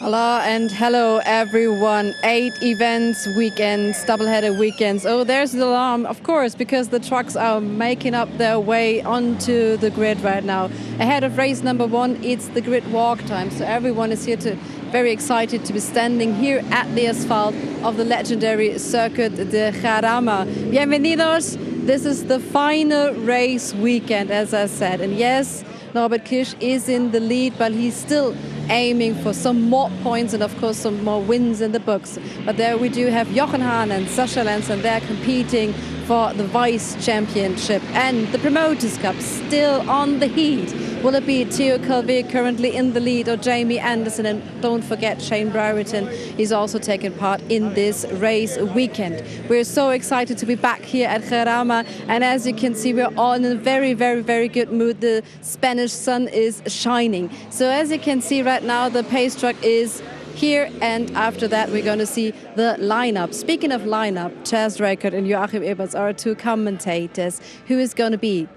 Hello and hello everyone. 8 events, weekends, doubleheader weekends. Oh, there's the alarm, of course, because the trucks are making up their way onto the grid right now. Ahead of race number 1, it's the grid walk time. So everyone is very excited to be standing here at the asphalt of the legendary Circuit de Jarama. Bienvenidos. This is the final race weekend, as I said. And yes, Norbert Kirsch is in the lead, but he's still aiming for some more points and, of course, some more wins in the books. But there we do have Jochen Hahn and Sascha Lenz, and they're competing for the Vice Championship. And the Promoters Cup still on the heat. Will it be Theo Calvé currently in the lead or Jamie Anderson? And don't forget Shane Brighton. He's also taking part in this race weekend. We're so excited to be back here at Jarama. And as you can see, we're all in a very, very, very good mood. The Spanish sun is shining. So as you can see right now, the pace truck is here, and after that we're going to see the lineup. Speaking of lineup, Chaz Reichert and Joachim Eberts are two commentators. Who is going to be?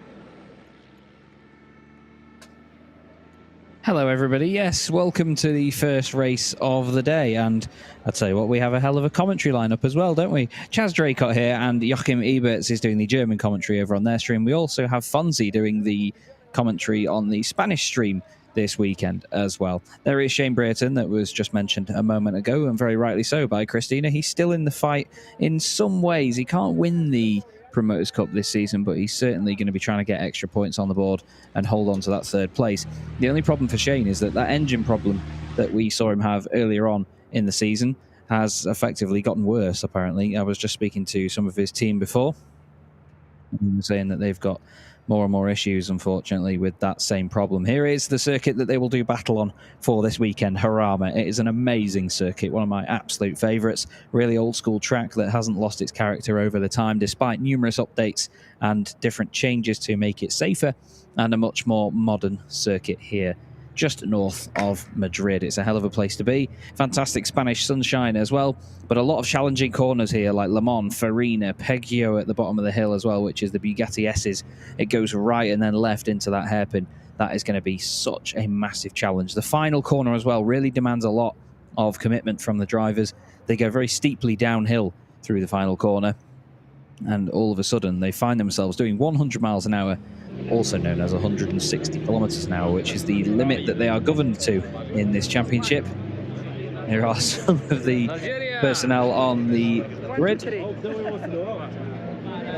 Hello everybody, yes, welcome to the first race of the day, and I'll tell you what, we have a hell of a commentary lineup as well, don't we? Chaz Draycott here, and Joachim Eberts is doing the German commentary over on their stream. We also have Fonzie doing the commentary on the Spanish stream this weekend as well. There is Shane Brighton that was just mentioned a moment ago, and very rightly so by Christina. He's still in the fight in some ways. He can't win the Promoters Cup this season, but he's certainly going to be trying to get extra points on the board and hold on to that third place. The only problem for Shane is that engine problem that we saw him have earlier on in the season has effectively gotten worse, apparently. I was just speaking to some of his team before, saying that they've got more and more issues, unfortunately, with that same problem. Here is the circuit that they will do battle on for this weekend, Jarama. It is an amazing circuit, one of my absolute favourites. Really old school track that hasn't lost its character over the time, despite numerous updates and different changes to make it safer, and a much more modern circuit here just north of Madrid. It's a hell of a place to be. Fantastic Spanish sunshine as well, but a lot of challenging corners here, like Le Mans, Farina, Peggio at the bottom of the hill as well, which is the Bugatti S's. It goes right and then left into that hairpin. That is going to be such a massive challenge. The final corner as well really demands a lot of commitment from the drivers. They go very steeply downhill through the final corner, and all of a sudden they find themselves doing 100 miles an hour, also known as 160 kilometers an hour, which is the limit that they are governed to in this championship. Here are some of the personnel on the grid.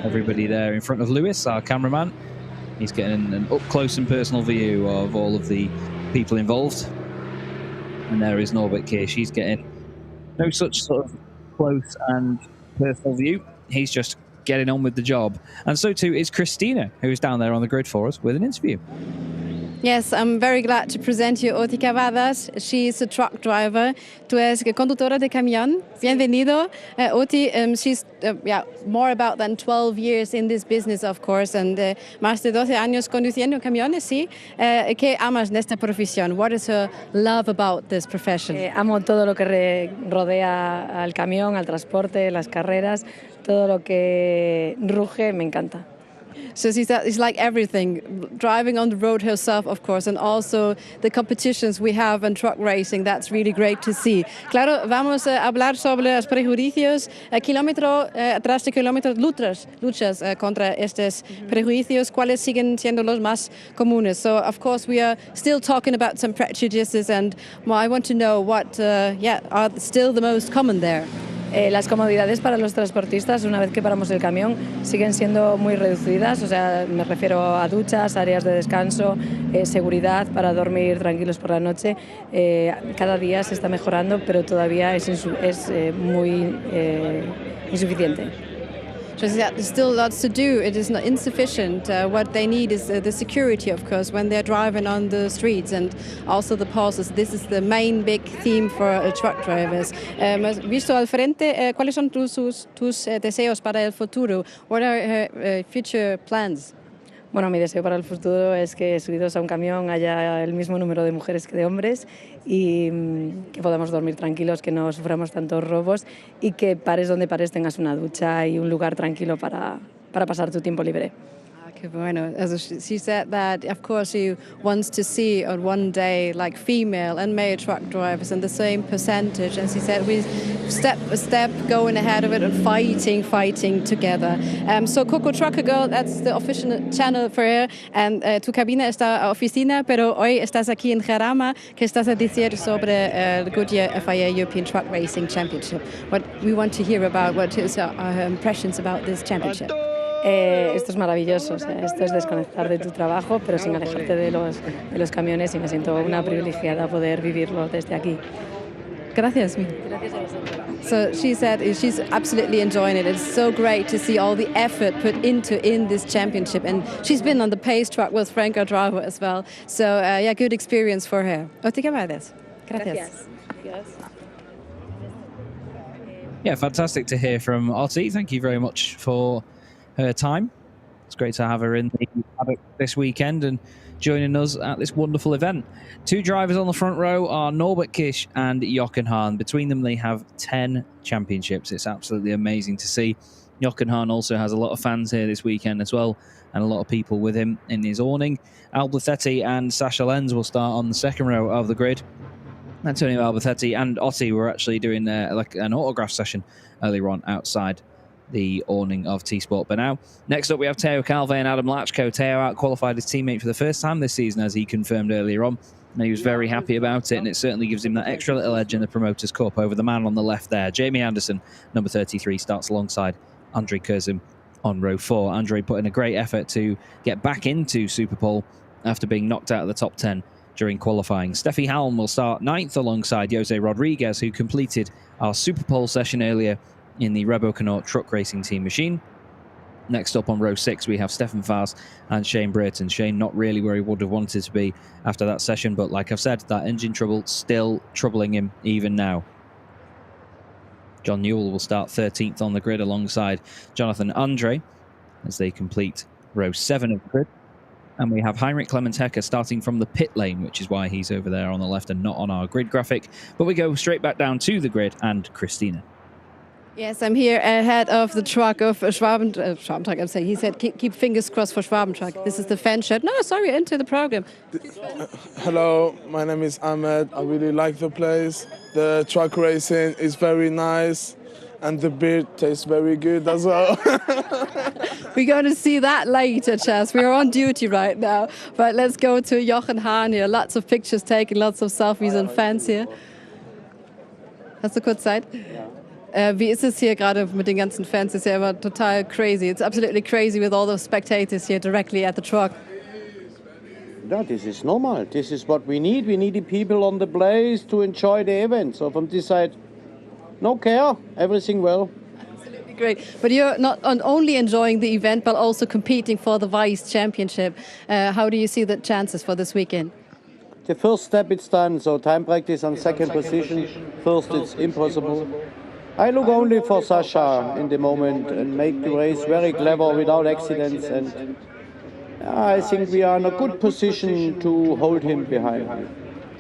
Everybody there in front of Lewis, our cameraman. He's getting an up-close and personal view of all of the people involved. And there is Norbert Kirsch. He's getting no such sort of close and personal view. He's just getting on with the job. And so too is Christina, who's down there on the grid for us with an interview. Yes, I'm very glad to present you Oti Cavadas. She is a truck driver. Tú eres conductora de camión. Bienvenido. Oti, she's more about than 12 years in this business, of course, and más de 12 años conduciendo camiones, sí. ¿Qué amas de esta profesión? What is her love about this profession? Amo todo lo que rodea al camión, al transporte, las carreras, todo lo que ruge, me encanta. So it's like everything, driving on the road herself, of course, and also the competitions we have in truck racing. That's really great to see. Claro, vamos a hablar sobre los prejuicios, kilómetro tras de kilómetro, luchas contra estos prejuicios, cuáles siguen siendo los más comunes. So, of course, we are still talking about some prejudices, and I want to know what are still the most common there. Las comodidades para los transportistas, una vez que paramos el camión, siguen siendo muy reducidas, o sea, me refiero a duchas, áreas de descanso, seguridad para dormir tranquilos por la noche. Cada día se está mejorando, pero todavía es muy insuficiente. There's still lots to do. It is not insufficient. What they need is the security, of course, when they're driving on the streets, and also the pauses. This is the main big theme for truck drivers. Visto al frente, ¿cuáles son tus deseos para el futuro? What are her future plans? Bueno, mi deseo para el futuro es que subidos a un camión haya el mismo número de mujeres que de hombres y que podamos dormir tranquilos, que no suframos tantos robos y que pares donde pares tengas una ducha y un lugar tranquilo para pasar tu tiempo libre. Que bueno. Also she said that, of course, she wants to see on one day like female and male truck drivers in the same percentage. And she said we step by step going ahead of it and fighting together. So Coco Trucker Girl, that's the official channel for her. And tu cabina está a oficina, pero hoy estás aquí en Jarama. ¿Qué estás a decir sobre the Goodyear FIA European Truck Racing Championship? What we want to hear about, what is our impressions about this championship? Esto es maravilloso, o sea, esto es desconectar de tu trabajo, pero sin alejarte de los camiones, y me siento una privilegiada poder vivirlo desde aquí. Gracias. Gracias a vosotros. So she said she's absolutely enjoying it. It's so great to see all the effort put into in this championship, and she's been on the pace truck with Franco Dravo as well. So yeah, good experience for her. Gracias. Gracias. Yeah, fantastic to hear from Otti. Thank you very much for her time. It's great to have her in the paddock this weekend and joining us at this wonderful event. Two drivers on the front row are Norbert Kish and Jochen Hahn. Between them, they have 10 championships. It's absolutely amazing to see. Jochen Hahn also has a lot of fans here this weekend as well, and a lot of people with him in his awning. Albatetti and Sasha Lenz will start on the second row of the grid. Antonio Albatetti and Otti were actually doing like an autograph session earlier on outside the awning of T-Sport Banao. Next up, we have Teo Calve and Adam Lachko. Teo out-qualified his teammate for the first time this season, as he confirmed earlier on, and he was very happy about it, and it certainly gives him that extra little edge in the Promoters' Cup over the man on the left there. Jamie Anderson, number 33, starts alongside Andre Kurzem on row 4. Andre put in a great effort to get back into Superpole after being knocked out of the top 10 during qualifying. Steffi Halm will start 9th alongside Jose Rodriguez, who completed our Superpole session earlier in the Rebo Canort truck racing team machine. Next up on row 6, we have Stefan Faas and Shane Brayton. Shane not really where he would have wanted to be after that session, but like I've said, that engine trouble still troubling him even now. John Newell will start 13th on the grid alongside Jonathan Andre as they complete row 7 of the grid. And we have Heinrich Clemens Hecker starting from the pit lane, which is why he's over there on the left and not on our grid graphic. But we go straight back down to the grid and Christina. Yes, I'm here ahead of the truck of Schwabentruck. I'm saying he said keep fingers crossed for Schwabentruck. This is the fan shed. No, sorry, into the program. Hello, my name is Ahmed. I really like the place. The truck racing is very nice, and the beer tastes very good as well. We're going to see that later, Chas. We're on duty right now. But let's go to Jochen Hahn here. Lots of pictures taken, lots of selfies and fans here. Hast du kurz Zeit? Wie ist es hier gerade mit den ganzen Fans? Ist ja immer total crazy. It's absolutely crazy with all the spectators here directly at the truck. No, this is normal. This is what we need. We need the people on the place to enjoy the event. So from this side, no care, everything well. Absolutely great. But you're not only enjoying the event, but also competing for the Vice Championship. How do you see the chances for this weekend? The first step it's done, so time practice on second position. First it's impossible. I look only for Sasha in the moment and make the race very clever without accidents, and I think we are in a good position to hold him behind.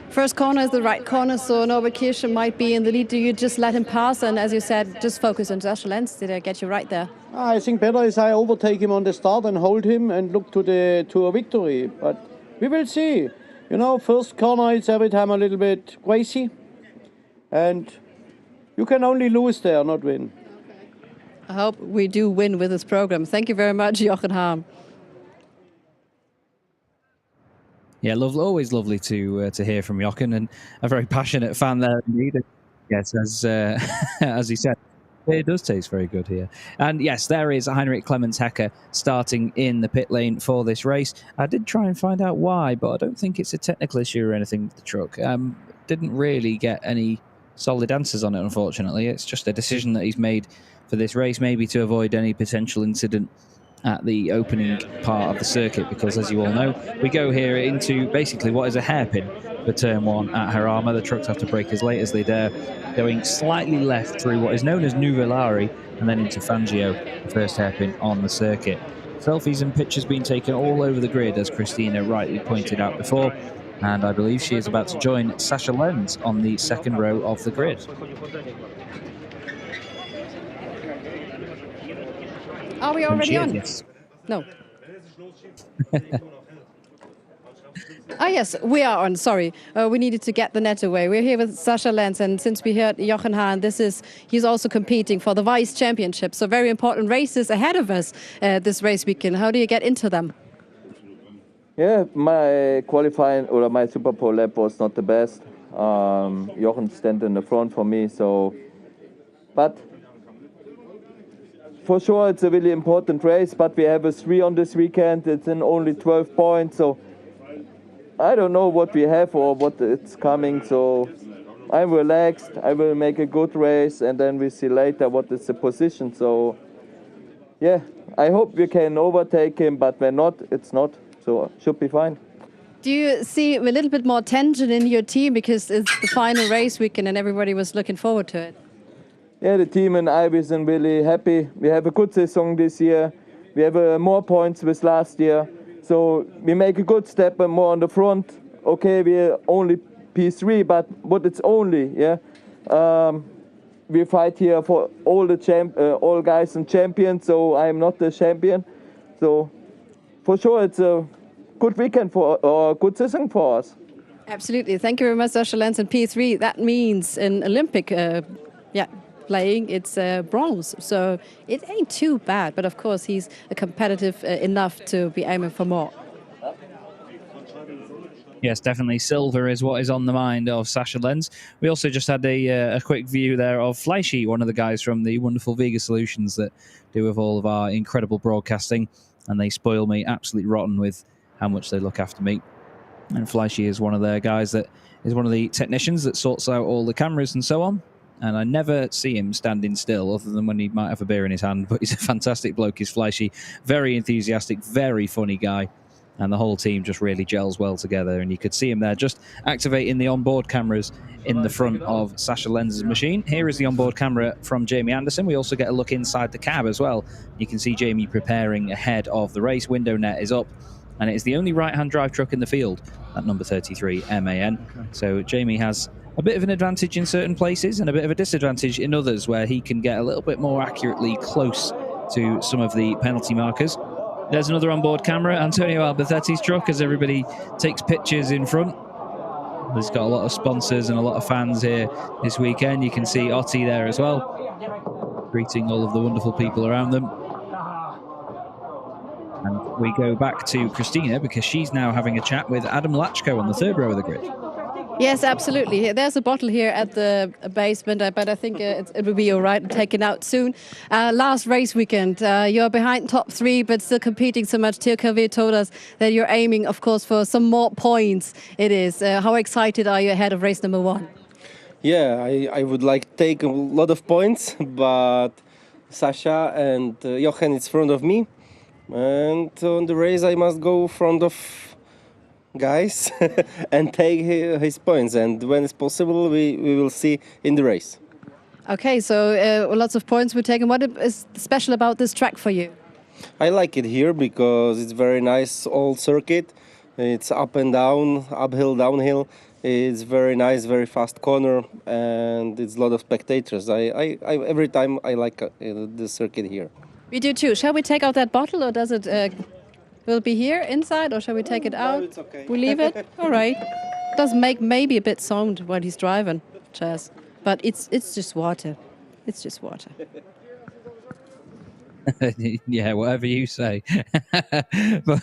First corner is the right corner, so Norbert Kirsch might be in the lead. Do you just let him pass and, as you said, just focus on Sasha Lenz? Did I get you right there? I think better is I overtake him on the start and hold him and look to a victory, but we will see. You know, first corner it's every time a little bit crazy, and you can only lose there, not win. I hope we do win with this program. Thank you very much, Jochen Hahn. Yeah, always lovely to hear from Jochen, and a very passionate fan there indeed. Yes, as he said, it does taste very good here. And yes, there is Heinrich Clemens Hecker starting in the pit lane for this race. I did try and find out why, but I don't think it's a technical issue or anything with the truck. Didn't really get any solid answers on it, unfortunately. It's just a decision that he's made for this race, maybe to avoid any potential incident at the opening part of the circuit, because as you all know, we go here into basically what is a hairpin for turn 1 at Jarama. The trucks have to brake as late as they dare, going slightly left through what is known as Nuvolari and then into Fangio, the first hairpin on the circuit. Selfies and pictures being taken all over the grid, as Christina rightly pointed out before, and I believe she is about to join Sasha Lenz on the second row of the grid. Are we already on? Yes. No. Ah, yes, we are on. Sorry, we needed to get the net away. We're here with Sascha Lenz, and since we heard Jochen Hahn, he's also competing for the Vice Championship. So very important races ahead of us this race weekend. How do you get into them? Yeah, my qualifying or my Super Pole lap was not the best. Jochen stand in the front for me, but for sure it's a really important race. But we have a 3 on this weekend. It's in only 12 points, so I don't know what we have or what it's coming. So I'm relaxed. I will make a good race, and then we see later what is the position. So yeah, I hope we can overtake him, but when not, it's not. So should be fine. Do you see a little bit more tension in your team because it's the final race weekend and everybody was looking forward to it? Yeah, the team and I are really happy. We have a good season this year. We have more points with last year. So we make a good step and more on the front. Okay, we're only P3, but it's only, yeah. We fight here for all all guys and champions, so I'm not the champion. So for sure it's a good weekend or a good season for us. Absolutely. Thank you very much, Sascha Lenz. And P3, that means in Olympic playing, it's bronze. So it ain't too bad. But of course, he's competitive enough to be aiming for more. Yes, definitely. Silver is what is on the mind of Sascha Lenz. We also just had a quick view there of Fleischi, one of the guys from the wonderful Vega Solutions that do with all of our incredible broadcasting. And they spoil me absolutely rotten with how much they look after me. And Fleischi is one of their guys that is one of the technicians that sorts out all the cameras and so on. And I never see him standing still other than when he might have a beer in his hand. But he's a fantastic bloke, he's Fleischi. Very enthusiastic, very funny guy. And the whole team just really gels well together. And you could see him there just activating the onboard cameras in the front of Sascha Lenz's machine. Here is the onboard camera from Jamie Anderson. We also get a look inside the cab as well. You can see Jamie preparing ahead of the race. Window net is up. And it is the only right-hand drive truck in the field, at number 33, MAN. Okay. So Jamie has a bit of an advantage in certain places and a bit of a disadvantage in others where he can get a little bit more accurately close to some of the penalty markers. There's another onboard camera, Antonio Albatetti's truck, as everybody takes pictures in front. He's got a lot of sponsors and a lot of fans here this weekend. You can see Otti there as well, greeting all of the wonderful people around them. And we go back to Christina because she's now having a chat with Adam Lachko on the third row of the grid. Yes, absolutely. There's a bottle here at the basement, but I think it will be all right, taken out soon. Last race weekend, you're behind top 3, but still competing so much. TKV told us that you're aiming, of course, for some more points. It is. How excited are you ahead of race number 1? Yeah, I would like to take a lot of points, but Sascha and Jochen is in front of me. And on the race, I must go in front of guys and take his points. And when it's possible, we will see in the race. Okay, so lots of points were taken. What is special about this track for you? I like it here because it's very nice old circuit. It's up and down, uphill, downhill. It's very nice, very fast corner, and it's a lot of spectators. I every time I like the circuit here. We do too. Shall we take out that bottle, or does it will it be here inside, or shall we take it out? No, it's okay. We leave it. All right. Does make maybe a bit sound while he's driving, Chaz, but it's just water. It's just water. Yeah, whatever you say. But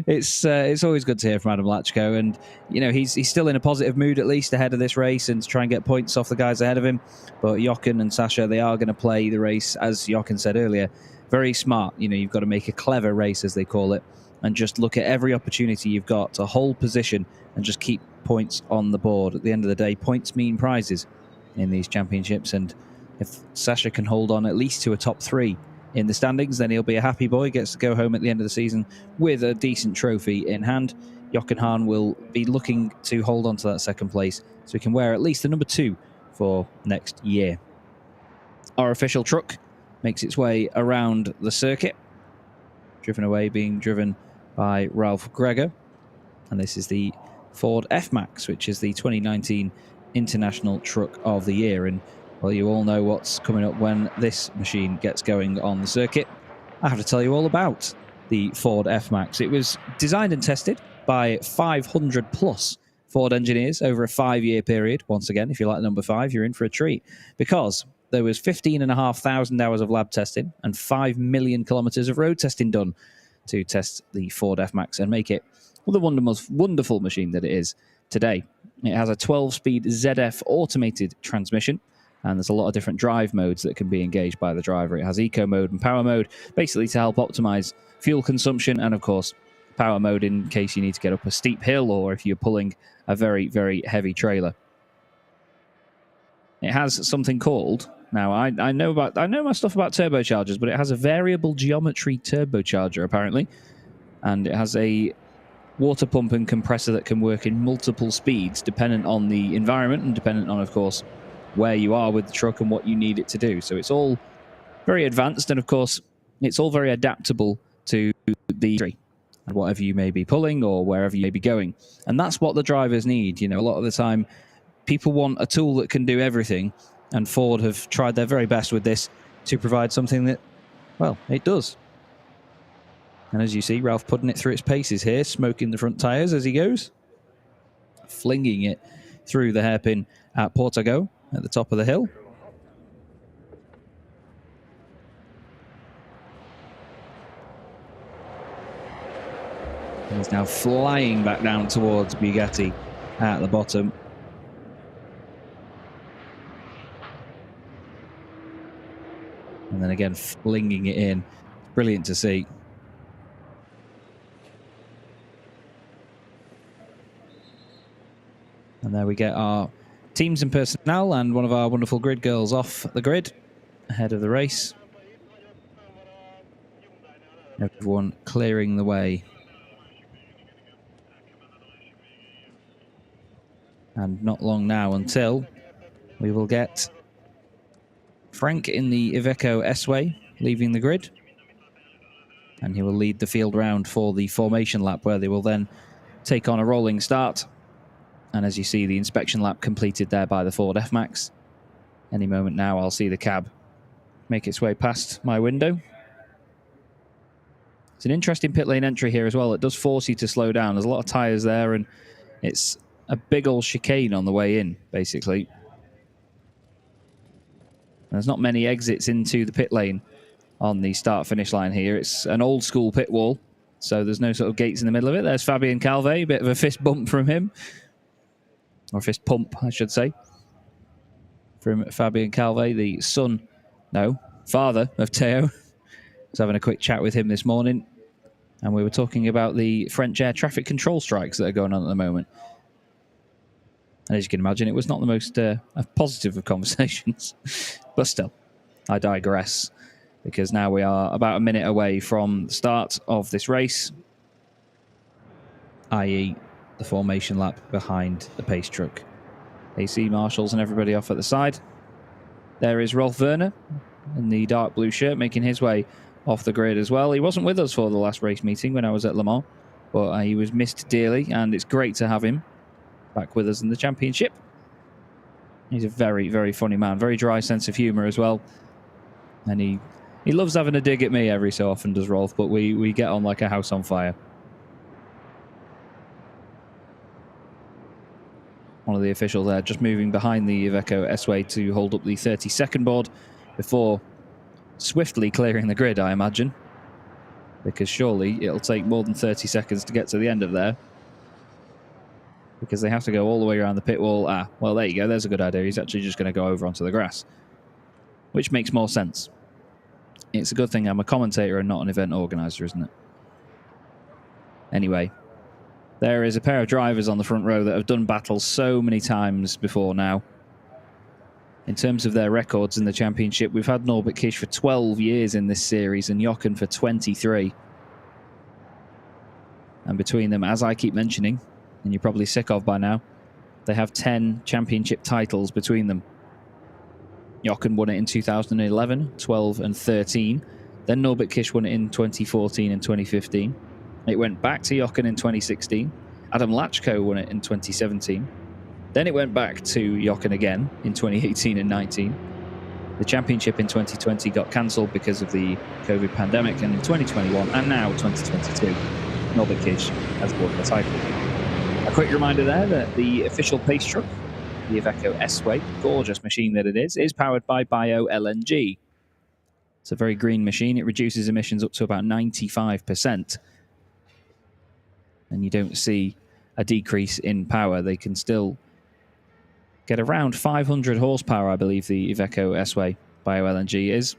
it's always good to hear from Adam Lachko, and you know he's still in a positive mood at least ahead of this race and to try and get points off the guys ahead of him. But Jochen and Sascha, they are going to play the race, as Jochen said earlier, very smart. You know, you've got to make a clever race, as they call it, and just look at every opportunity you've got to hold position and just keep points on the board. At the end of the day, points mean prizes in these championships, and if Sascha can hold on at least to a top 3 in the standings, then he'll be a happy boy, gets to go home at the end of the season with a decent trophy in hand. Jochen Hahn will be looking to hold on to that second place so he can wear at least the number 2 for next year. Our official truck makes its way around the circuit, being driven by Ralph Gregor. And this is the Ford F-Max, which is the 2019 International Truck of the Year. And well, you all know what's coming up when this machine gets going on the circuit. I have to tell you all about the Ford F-Max. It was designed and tested by 500 plus Ford engineers over a 5-year period. Once again, if you like number 5, you're in for a treat, because there was 15,500 hours of lab testing and 5 million kilometers of road testing done to test the Ford F-Max and make it the wonderful machine that it is today. It has a 12-speed ZF automated transmission, and there's a lot of different drive modes that can be engaged by the driver. It has eco mode and power mode, basically to help optimize fuel consumption, and of course power mode in case you need to get up a steep hill or if you're pulling a very, very heavy trailer. It has something called, now I know my stuff about turbochargers, but it has a variable geometry turbocharger apparently, and it has a water pump and compressor that can work in multiple speeds dependent on the environment and dependent on, of course, where you are with the truck and what you need it to do. So it's all very advanced, and of course it's all very adaptable to the and whatever you may be pulling or wherever you may be going. And that's what the drivers need. You know, a lot of the time people want a tool that can do everything, and Ford have tried their very best with this to provide something that, well, it does. And as you see, Ralph putting it through its paces here, smoking the front tyres as he goes, flinging it through the hairpin at Portago at the top of the hill. And he's now flying back down towards Bugatti at the bottom. And then again, flinging it in. Brilliant to see. And there we get our teams and personnel and one of our wonderful grid girls off the grid ahead of the race. Everyone clearing the way. And not long now until we will get Frank in the Iveco S-Way leaving the grid. And he will lead the field round for the formation lap, where they will then take on a rolling start. And as you see, the inspection lap completed there by the Ford F-Max. Any moment now, I'll see the cab make its way past my window. It's an interesting pit lane entry here as well. It does force you to slow down. There's a lot of tyres there, and it's a big old chicane on the way in, basically. There's not many exits into the pit lane on the start-finish line here. It's an old-school pit wall, so there's no sort of gates in the middle of it. There's Fabian Calvé, a bit of a fist bump from him. Or fist pump, I should say. From Fabian Calvé, the father of Theo. I was having a quick chat with him this morning, and we were talking about the French air traffic control strikes that are going on at the moment. And as you can imagine, it was not the most positive of conversations. But still, I digress, because now we are about a minute away from the start of this race, i.e. the formation lap behind the pace truck. AC marshals and everybody off at the side. There is Rolf Werner in the dark blue shirt making his way off the grid as well. He wasn't with us for the last race meeting when I was at Le Mans, but he was missed dearly, and it's great to have him back with us in the championship. He's a very, very funny man. Very dry sense of humour as well. And he loves having a dig at me every so often, does Rolf, but we get on like a house on fire. One of the officials there just moving behind the Iveco S-Way to hold up the 30-second board before swiftly clearing the grid, I imagine. Because surely it'll take more than 30 seconds to get to the end of there. Because they have to go all the way around the pit wall. Well, there you go. There's a good idea. He's actually just going to go over onto the grass. Which makes more sense. It's a good thing I'm a commentator and not an event organiser, isn't it? Anyway, there is a pair of drivers on the front row that have done battles so many times before now. In terms of their records in the championship, we've had Norbert Kish for 12 years in this series and Jochen for 23. And between them, as I keep mentioning, and you're probably sick of by now, they have 10 championship titles between them. Jochen won it in 2011, 12 and 13. Then Norbert Kish won it in 2014 and 2015. It went back to Jochen in 2016. Adam Lachko won it in 2017. Then it went back to Jochen again in 2018 and 19. The championship in 2020 got cancelled because of the COVID pandemic, and in 2021 and now 2022, Norbert Kish has won the title. A quick reminder there that the official pace truck, the Iveco S-Way, gorgeous machine that it is powered by bio-LNG. It's a very green machine. It reduces emissions up to about 95%. And you don't see a decrease in power. They can still get around 500 horsepower, I believe the Iveco S-Way bio-LNG is.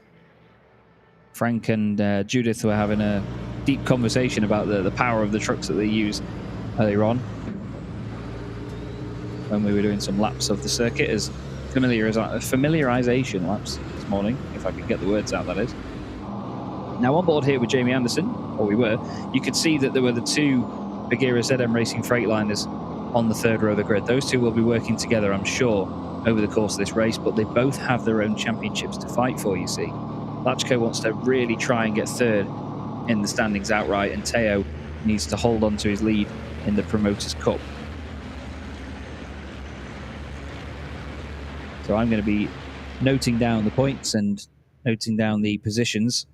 Frank and Judith were having a deep conversation about the power of the trucks that they use earlier on when we were doing some laps of the circuit as familiarization laps this morning, if I could get the words out, that is. Now on board here with Jamie Anderson, or we were, you could see that there were the two Bagheera ZM Racing Freightliners on the third row of the grid. Those two will be working together, I'm sure, over the course of this race, but they both have their own championships to fight for, you see. Lachko wants to really try and get third in the standings outright, and Teo needs to hold on to his lead in the Promoters' Cup. So I'm going to be noting down the points and noting down the positions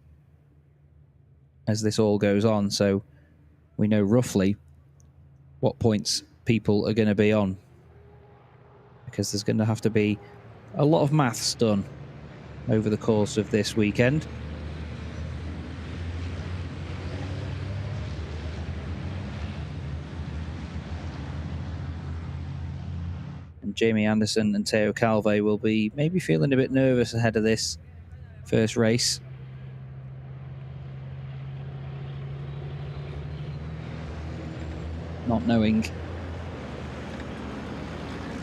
as this all goes on, so we know roughly what points people are going to be on, because there's going to have to be a lot of maths done over the course of this weekend. And Jamie Anderson and Teo Calve will be maybe feeling a bit nervous ahead of this first race. Not knowing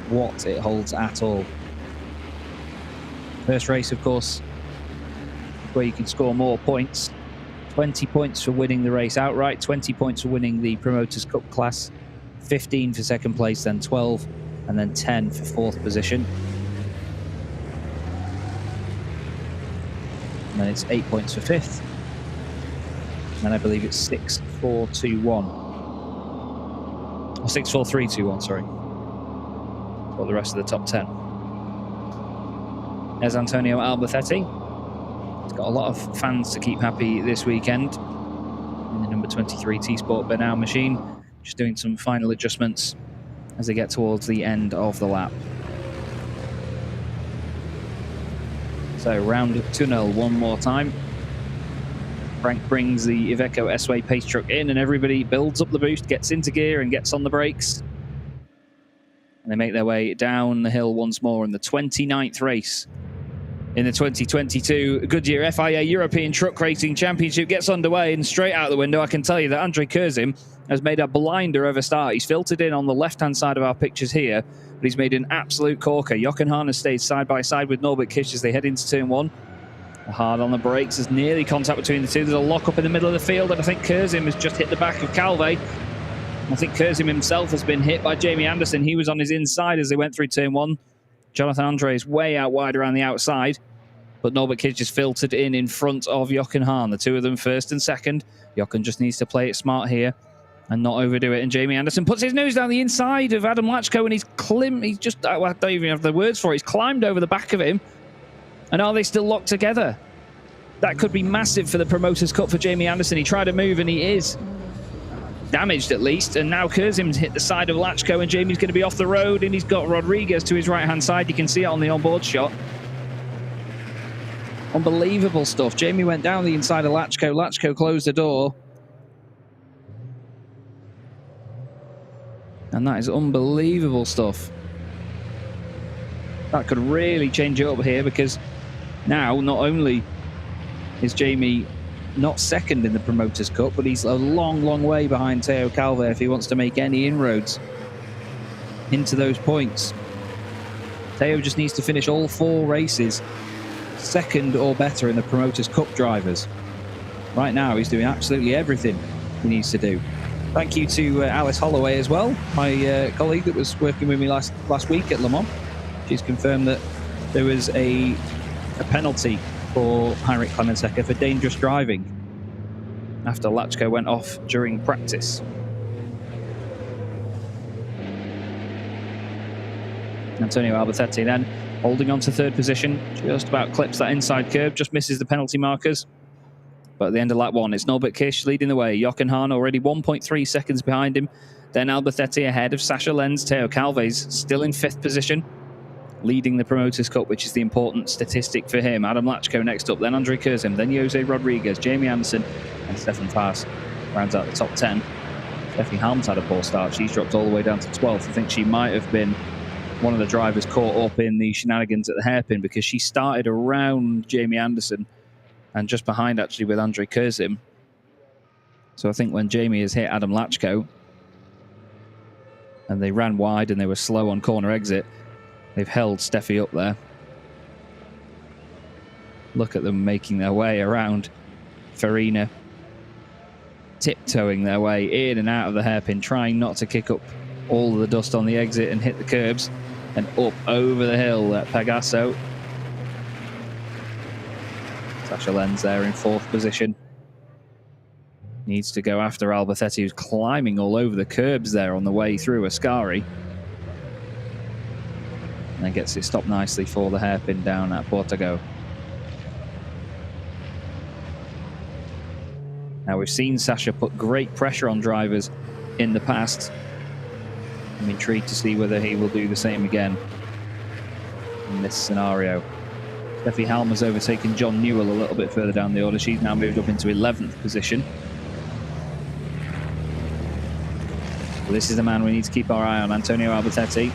what it holds at all. First race, of course, where you can score more points. 20 points for winning the race outright, 20 points for winning the Promoters' Cup class, 15 for second place, then 12, and then 10 for fourth position. And then it's 8 points for fifth. And then I believe it's 6, 4, 2, 1. Or 6, 4, 3, 2, 1, sorry. For the rest of the top 10. There's Antonio Albatetti. He's got a lot of fans to keep happy this weekend in the number 23 T-Sport Bernal machine. Just doing some final adjustments as they get towards the end of the lap. So round tunnel one more time. Frank brings the Iveco S-Way pace truck in, and everybody builds up the boost, gets into gear and gets on the brakes. And they make their way down the hill once more in the 29th race in the 2022 Goodyear FIA European Truck Racing Championship gets underway, and straight out the window I can tell you that Andrei Kurzim has made a blinder of a start. He's filtered in on the left-hand side of our pictures here, but he's made an absolute corker. Jochen Hahn has stayed side by side with Norbert Kish as they head into turn one. Hard on the brakes, there's nearly contact between the two. There's a lock-up in the middle of the field, and I think Kurzim has just hit the back of Calve. I think Kurzim himself has been hit by Jamie Anderson. He was on his inside as they went through turn one. Jonathan Andre is way out wide around the outside, but Norbert Kish just filtered in front of Jochen Hahn. The two of them first and second. Jochen just needs to play it smart here and not overdo it. And Jamie Anderson puts his nose down the inside of Adam Lachko, and he's just, I don't even have the words for it. He's climbed over the back of him. And are they still locked together? That could be massive for the Promoters' Cup for Jamie Anderson. He tried to move, and he is damaged at least. And now Kurzim's hit the side of Lachko, and Jamie's going to be off the road, and he's got Rodriguez to his right-hand side. You can see it on the onboard shot. Unbelievable stuff. Jamie went down the inside of Lachko. Lachko closed the door. And that is unbelievable stuff. That could really change it up here, because now not only is Jamie not second in the Promoters' Cup, but he's a long, long way behind Teo Calve if he wants to make any inroads into those points. Teo just needs to finish all 4 races second or better in the Promoters' Cup drivers. Right now, he's doing absolutely everything he needs to do. Thank you to Alice Holloway as well, my colleague that was working with me last week at Le Mans. She's confirmed that there was a penalty for Heinrich Clemensecker for dangerous driving after Lachko went off during practice. Antonio Albatetti then holding on to third position, just about clips that inside curb, just misses the penalty markers. But at the end of lap 1, it's Norbert Kish leading the way. Jochen Hahn already 1.3 seconds behind him. Then Albatetti ahead of Sasha Lenz. Teo Calves still in 5th position, leading the Promoters' Cup, which is the important statistic for him. Adam Lachko next up, then Andre Kurzem, then Jose Rodriguez, Jamie Anderson, and Stefan Faas rounds out the top 10. Steffi Halm's had a poor start. She's dropped all the way down to 12th. I think she might have been one of the drivers caught up in the shenanigans at the hairpin, because she started around Jamie Anderson and just behind, actually, with Andre Kurzem. So I think when Jamie has hit Adam Lachko and they ran wide and they were slow on corner exit, they've held Steffi up there. Look at them making their way around Farina, tiptoeing their way in and out of the hairpin, trying not to kick up all of the dust on the exit and hit the curbs, and up over the hill at Pegaso. Sasha Lenz there in 4th position. Needs to go after Albatetti, who's climbing all over the curbs there on the way through Ascari. And then gets it stopped nicely for the hairpin down at Portago. Now, we've seen Sasha put great pressure on drivers in the past. I'm intrigued to see whether he will do the same again in this scenario. Steffi Halm has overtaken John Newell a little bit further down the order. She's now moved up into 11th position. So this is the man we need to keep our eye on, Antonio Albatetti.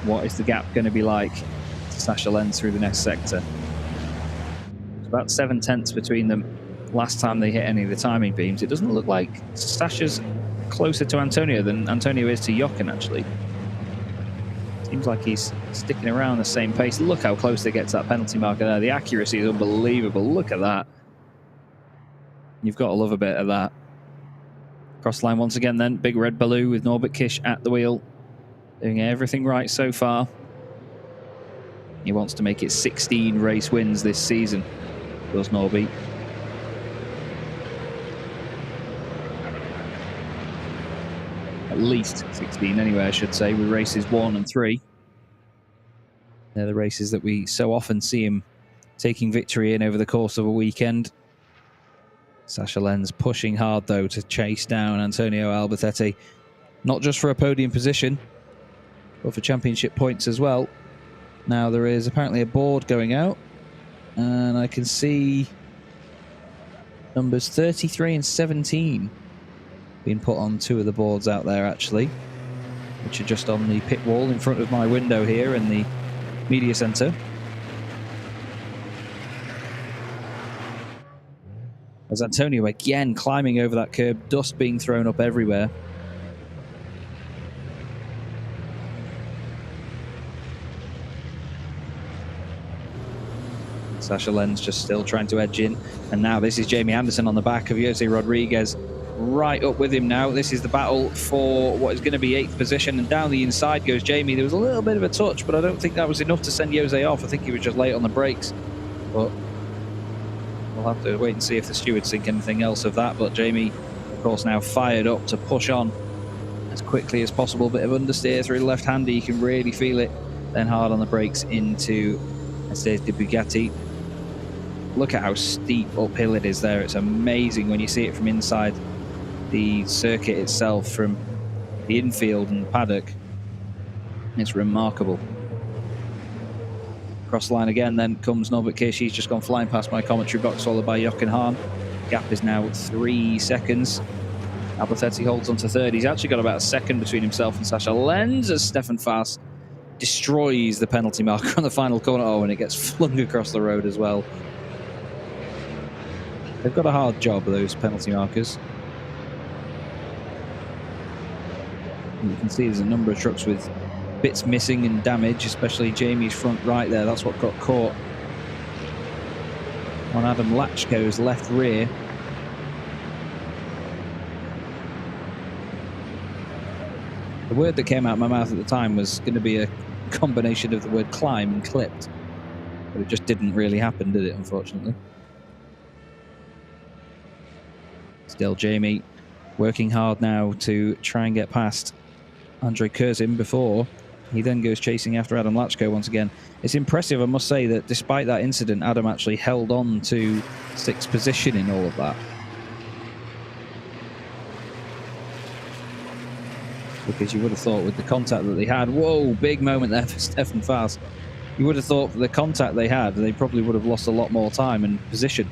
What is the gap going to be like to Sasha Lenz through the next sector? It's about 7 tenths between them last time they hit any of the timing beams. It doesn't look like Sasha's closer to Antonio than Antonio is to Jochen, actually. Seems like he's sticking around the same pace. Look how close they get to that penalty marker there. The accuracy is unbelievable. Look at that. You've got to love a bit of that. Cross line once again then. Big red balloon with Norbert Kish at the wheel. Doing everything right so far. He wants to make it 16 race wins this season, does Norby. At least 16 anyway, I should say, with races 1 and 3. They're the races that we so often see him taking victory in over the course of a weekend. Sasha Lenz pushing hard, though, to chase down Antonio Albatetti. Not just for a podium position, but for championship points as well. Now, there is apparently a board going out, and I can see numbers 33 and 17 being put on 2 of the boards out there, actually, which are just on the pit wall in front of my window here in the media centre. As Antonio again climbing over that curb, dust being thrown up everywhere. Sasha Lenz just still trying to edge in. And now this is Jamie Anderson on the back of Jose Rodriguez, right up with him now. This is the battle for what is going to be 8th position, and down the inside goes Jamie. There was a little bit of a touch, but I don't think that was enough to send Jose off. I think he was just late on the brakes. But we'll have to wait and see if the stewards think anything else of that. But Jamie, of course, now fired up to push on as quickly as possible. Bit of understeer through the left-hander, you can really feel it. Then hard on the brakes into Mercedes de Bugatti. Look at how steep uphill it is there. It's amazing when you see it from inside the circuit itself, from the infield and the paddock. It's remarkable. Cross line again, then comes Norbert Kish. He's just gone flying past my commentary box, followed by Jochen Hahn. Gap is now 3 seconds. Albatetti holds on to 3rd. He's actually got about a second between himself and Sasha Lenz as Stefan Faas destroys the penalty marker on the final corner. Oh, and it gets flung across the road as well. They've got a hard job, those penalty markers. And you can see there's a number of trucks with bits missing and damage, especially Jamie's front right there. That's what got caught on Adam Lachko's left rear. The word that came out of my mouth at the time was going to be a combination of the word climb and clipped. But it just didn't really happen, did it, unfortunately? Still Jamie working hard now to try and get past Andre Kurzem before He then goes chasing after Adam Lachko once again. It's impressive, I must say, that despite that incident, Adam actually held on to 6th position in all of that. Because you would have thought with the contact that they had, whoa, big moment there for Stefan Faas. You would have thought for the contact they had, they probably would have lost a lot more time and position.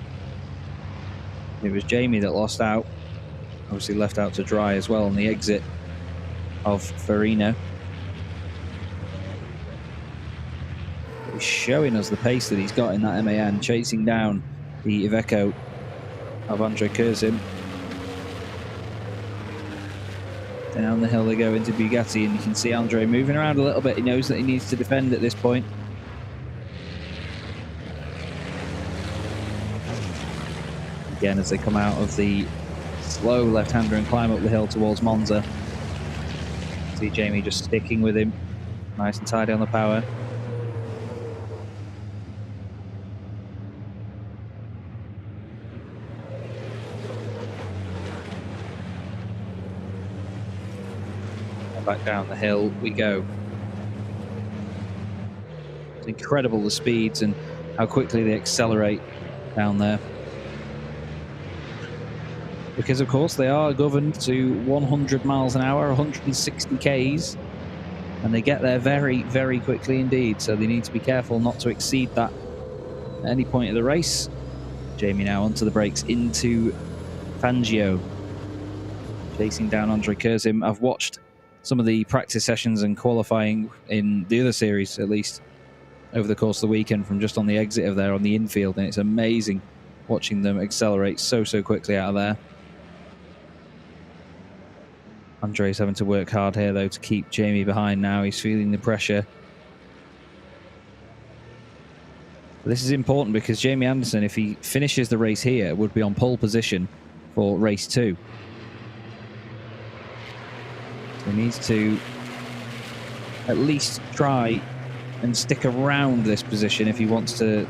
It was Jamie that lost out. Obviously left out to dry as well on the exit of Farina. He's showing us the pace that he's got in that MAN, chasing down the Iveco of Andre Kurzim. Down the hill they go into Bugatti, and you can see Andre moving around a little bit. He knows that he needs to defend at this point. Again, as they come out of the slow left-hander and climb up the hill towards Monza. See Jamie just sticking with him. Nice and tidy on the power. Back down the hill we go. It's incredible the speeds and how quickly they accelerate down there. Because of course they are governed to 100 miles an hour, 160 Ks, and they get there very, very quickly indeed. So they need to be careful not to exceed that at any point of the race. Jamie now onto the brakes into Fangio, chasing down Andre Kurzim. I've watched some of the practice sessions and qualifying in the other series, at least over the course of the weekend, from just on the exit of there on the infield, and it's amazing watching them accelerate so quickly out of there. Andre's having to work hard here though to keep Jamie behind now. He's feeling the pressure. But this is important because Jamie Anderson, if he finishes the race here, would be on pole position for race 2. He needs to at least try and stick around this position if he wants to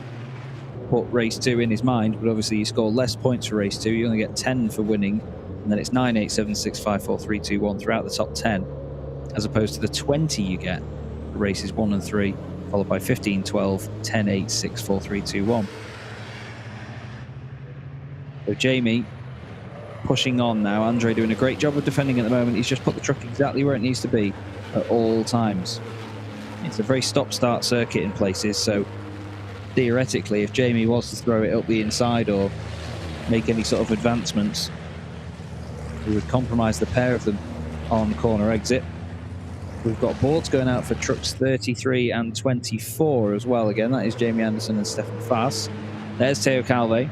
put race 2 in his mind. But obviously you score less points for race 2. You only get 10 for winning, and then it's 9, 8, 7, 6, 5, 4, 3, 2, 1 throughout the top 10, as opposed to the 20 you get for races 1 and 3, followed by 15, 12, 10, 8, 6, 4, 3, 2, 1. So Jamie pushing on now. Andre doing a great job of defending at the moment. He's just put the truck exactly where it needs to be at all times. It's a very stop-start circuit in places, so theoretically, if Jamie was to throw it up the inside or make any sort of advancements, he would compromise the pair of them on corner exit. We've got boards going out for trucks 33 and 24 as well. Again, that is Jamie Anderson and Stefan Faas. There's Teo Calve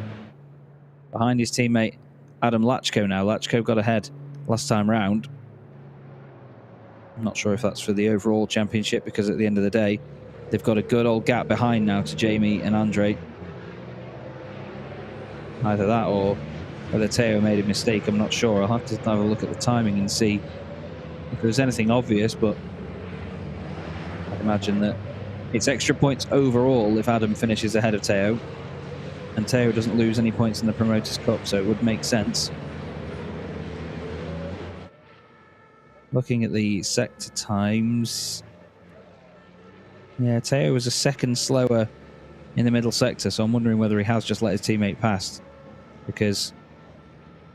behind his teammate Adam Lachko now. Lachko got ahead last time round. I'm not sure if that's for the overall championship, because at the end of the day, they've got a good old gap behind now to Jamie and Andre. Either that or whether Teo made a mistake, I'm not sure. I'll have to have a look at the timing and see if there's anything obvious, but I'd imagine that it's extra points overall if Adam finishes ahead of Teo, and Teo doesn't lose any points in the Promoters' Cup, so it would make sense. Looking at the sector times, yeah, Teo was a second slower in the middle sector, so I'm wondering whether he has just let his teammate past, because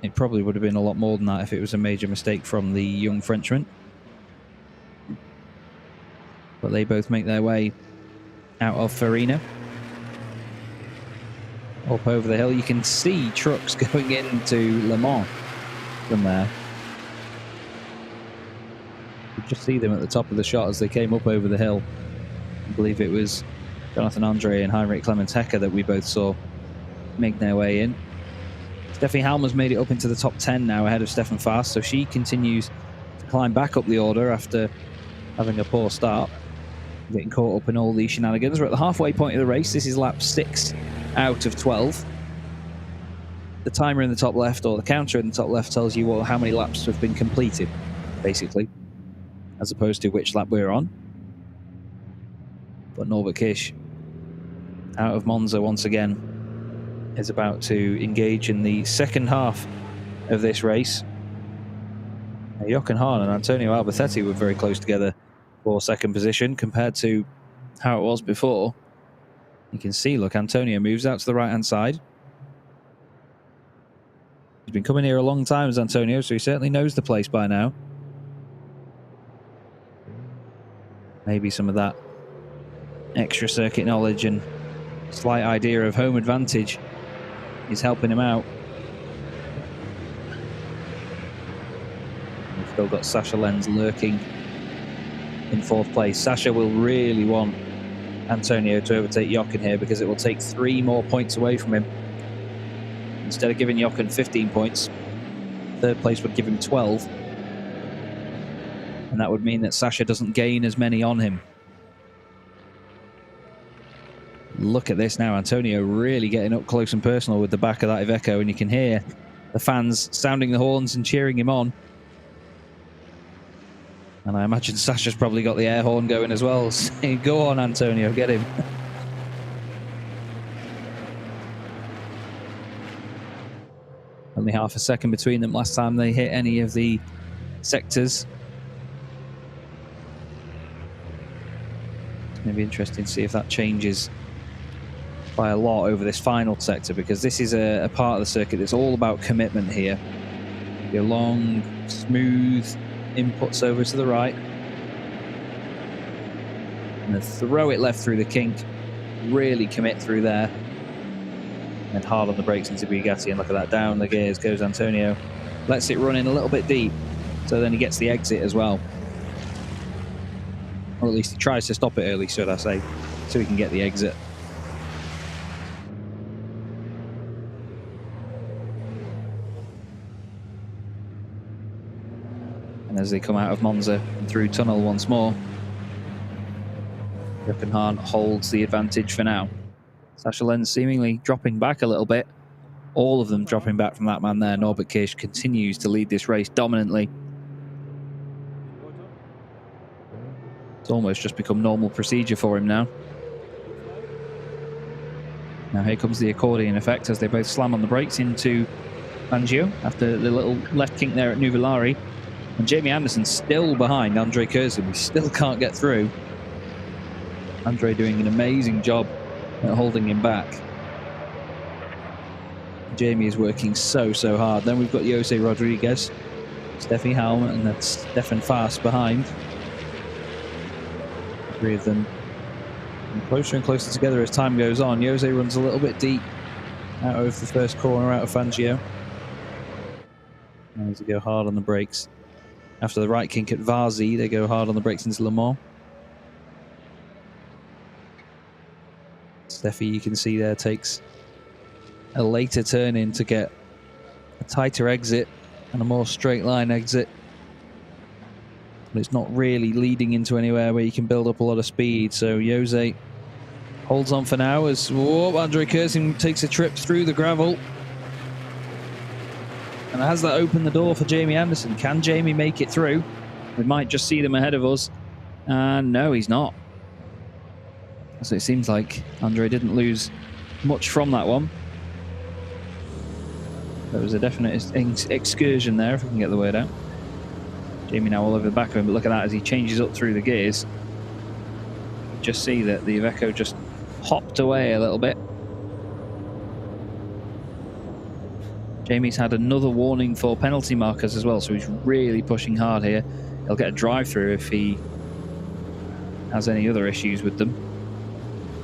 it probably would have been a lot more than that if it was a major mistake from the young Frenchman. But they both make their way out of Farina. Up over the hill, you can see trucks going into Le Mans from there. You just see them at the top of the shot as they came up over the hill. I believe it was Jonathan Andre and Heinrich Clemens Hecker that we both saw make their way in. Steffi Halmer's made it up into the top 10 now ahead of Stefan Faas, so she continues to climb back up the order after having a poor start, getting caught up in all these shenanigans. We're at the halfway point of the race. This is lap 6 out of 12. The timer in the top left, or the counter in the top left, tells you how many laps have been completed, basically, as opposed to which lap we're on. But Norbert Kish, out of Monza once again, is about to engage in the second half of this race. Now, Jochen Hahn and Antonio Albatetti were very close together for second position compared to how it was before. You can see, look, Antonio moves out to the right-hand side. He's been coming here a long time as Antonio, so he certainly knows the place by now. Maybe some of that extra circuit knowledge and slight idea of home advantage is helping him out. We've still got Sasha Lenz lurking in fourth place. Sasha will really want Antonio to overtake Jochen here because it will take 3 more points away from him. Instead of giving Jochen 15 points, third place would give him 12. And that would mean that Sasha doesn't gain as many on him. Look at this now. Antonio really getting up close and personal with the back of that Iveco, and you can hear the fans sounding the horns and cheering him on. And I imagine Sasha's probably got the air horn going as well, saying, go on, Antonio, get him. Only half a second between them last time they hit any of the sectors. It's going to be interesting to see if that changes by a lot over this final sector, because this is a part of the circuit that's all about commitment here. Your long, smooth inputs over to the right. And then throw it left through the kink. Really commit through there. And hard on the brakes into Bugatti, and look at that, down the gears goes Antonio. Lets it run in a little bit deep, so then he gets the exit as well. Or at least he tries to stop it early, should I say, so he can get the exit. And as they come out of Monza and through tunnel once more, Jochen Hahn holds the advantage for now. Sasha Lenz seemingly dropping back a little bit. All of them dropping back from that man there. Norbert Kish continues to lead this race dominantly. It's almost just become normal procedure for him now. Now here comes the accordion effect as they both slam on the brakes into Fangio after the little left kink there at Nuvolari. And Jamie Anderson still behind Andre Curzon. We still can't get through. Andre doing an amazing job at holding him back. Jamie is working so hard. Then we've got Jose Rodriguez, Steffi Halm, and that's Stefan Fast behind. 3 of them closer and closer together as time goes on. Jose runs a little bit deep out of the first corner, out of Fangio. Now to go hard on the brakes. After the right kink at Varzi, they go hard on the brakes into Le Mans. Steffi, you can see there, takes a later turn in to get a tighter exit and a more straight line exit. But it's not really leading into anywhere where you can build up a lot of speed. So Jose holds on for now as Andre Curzon takes a trip through the gravel. And has that opened the door for Jamie Anderson? Can Jamie make it through? We might just see them ahead of us. And no, he's not. So it seems like Andre didn't lose much from that one. There was a definite excursion there, if we can get the word out. Jamie now all over the back of him, but look at that as he changes up through the gears. Just see that the Iveco just hopped away a little bit. Jamie's had another warning for penalty markers as well, so he's really pushing hard here. He'll get a drive-through if he has any other issues with them,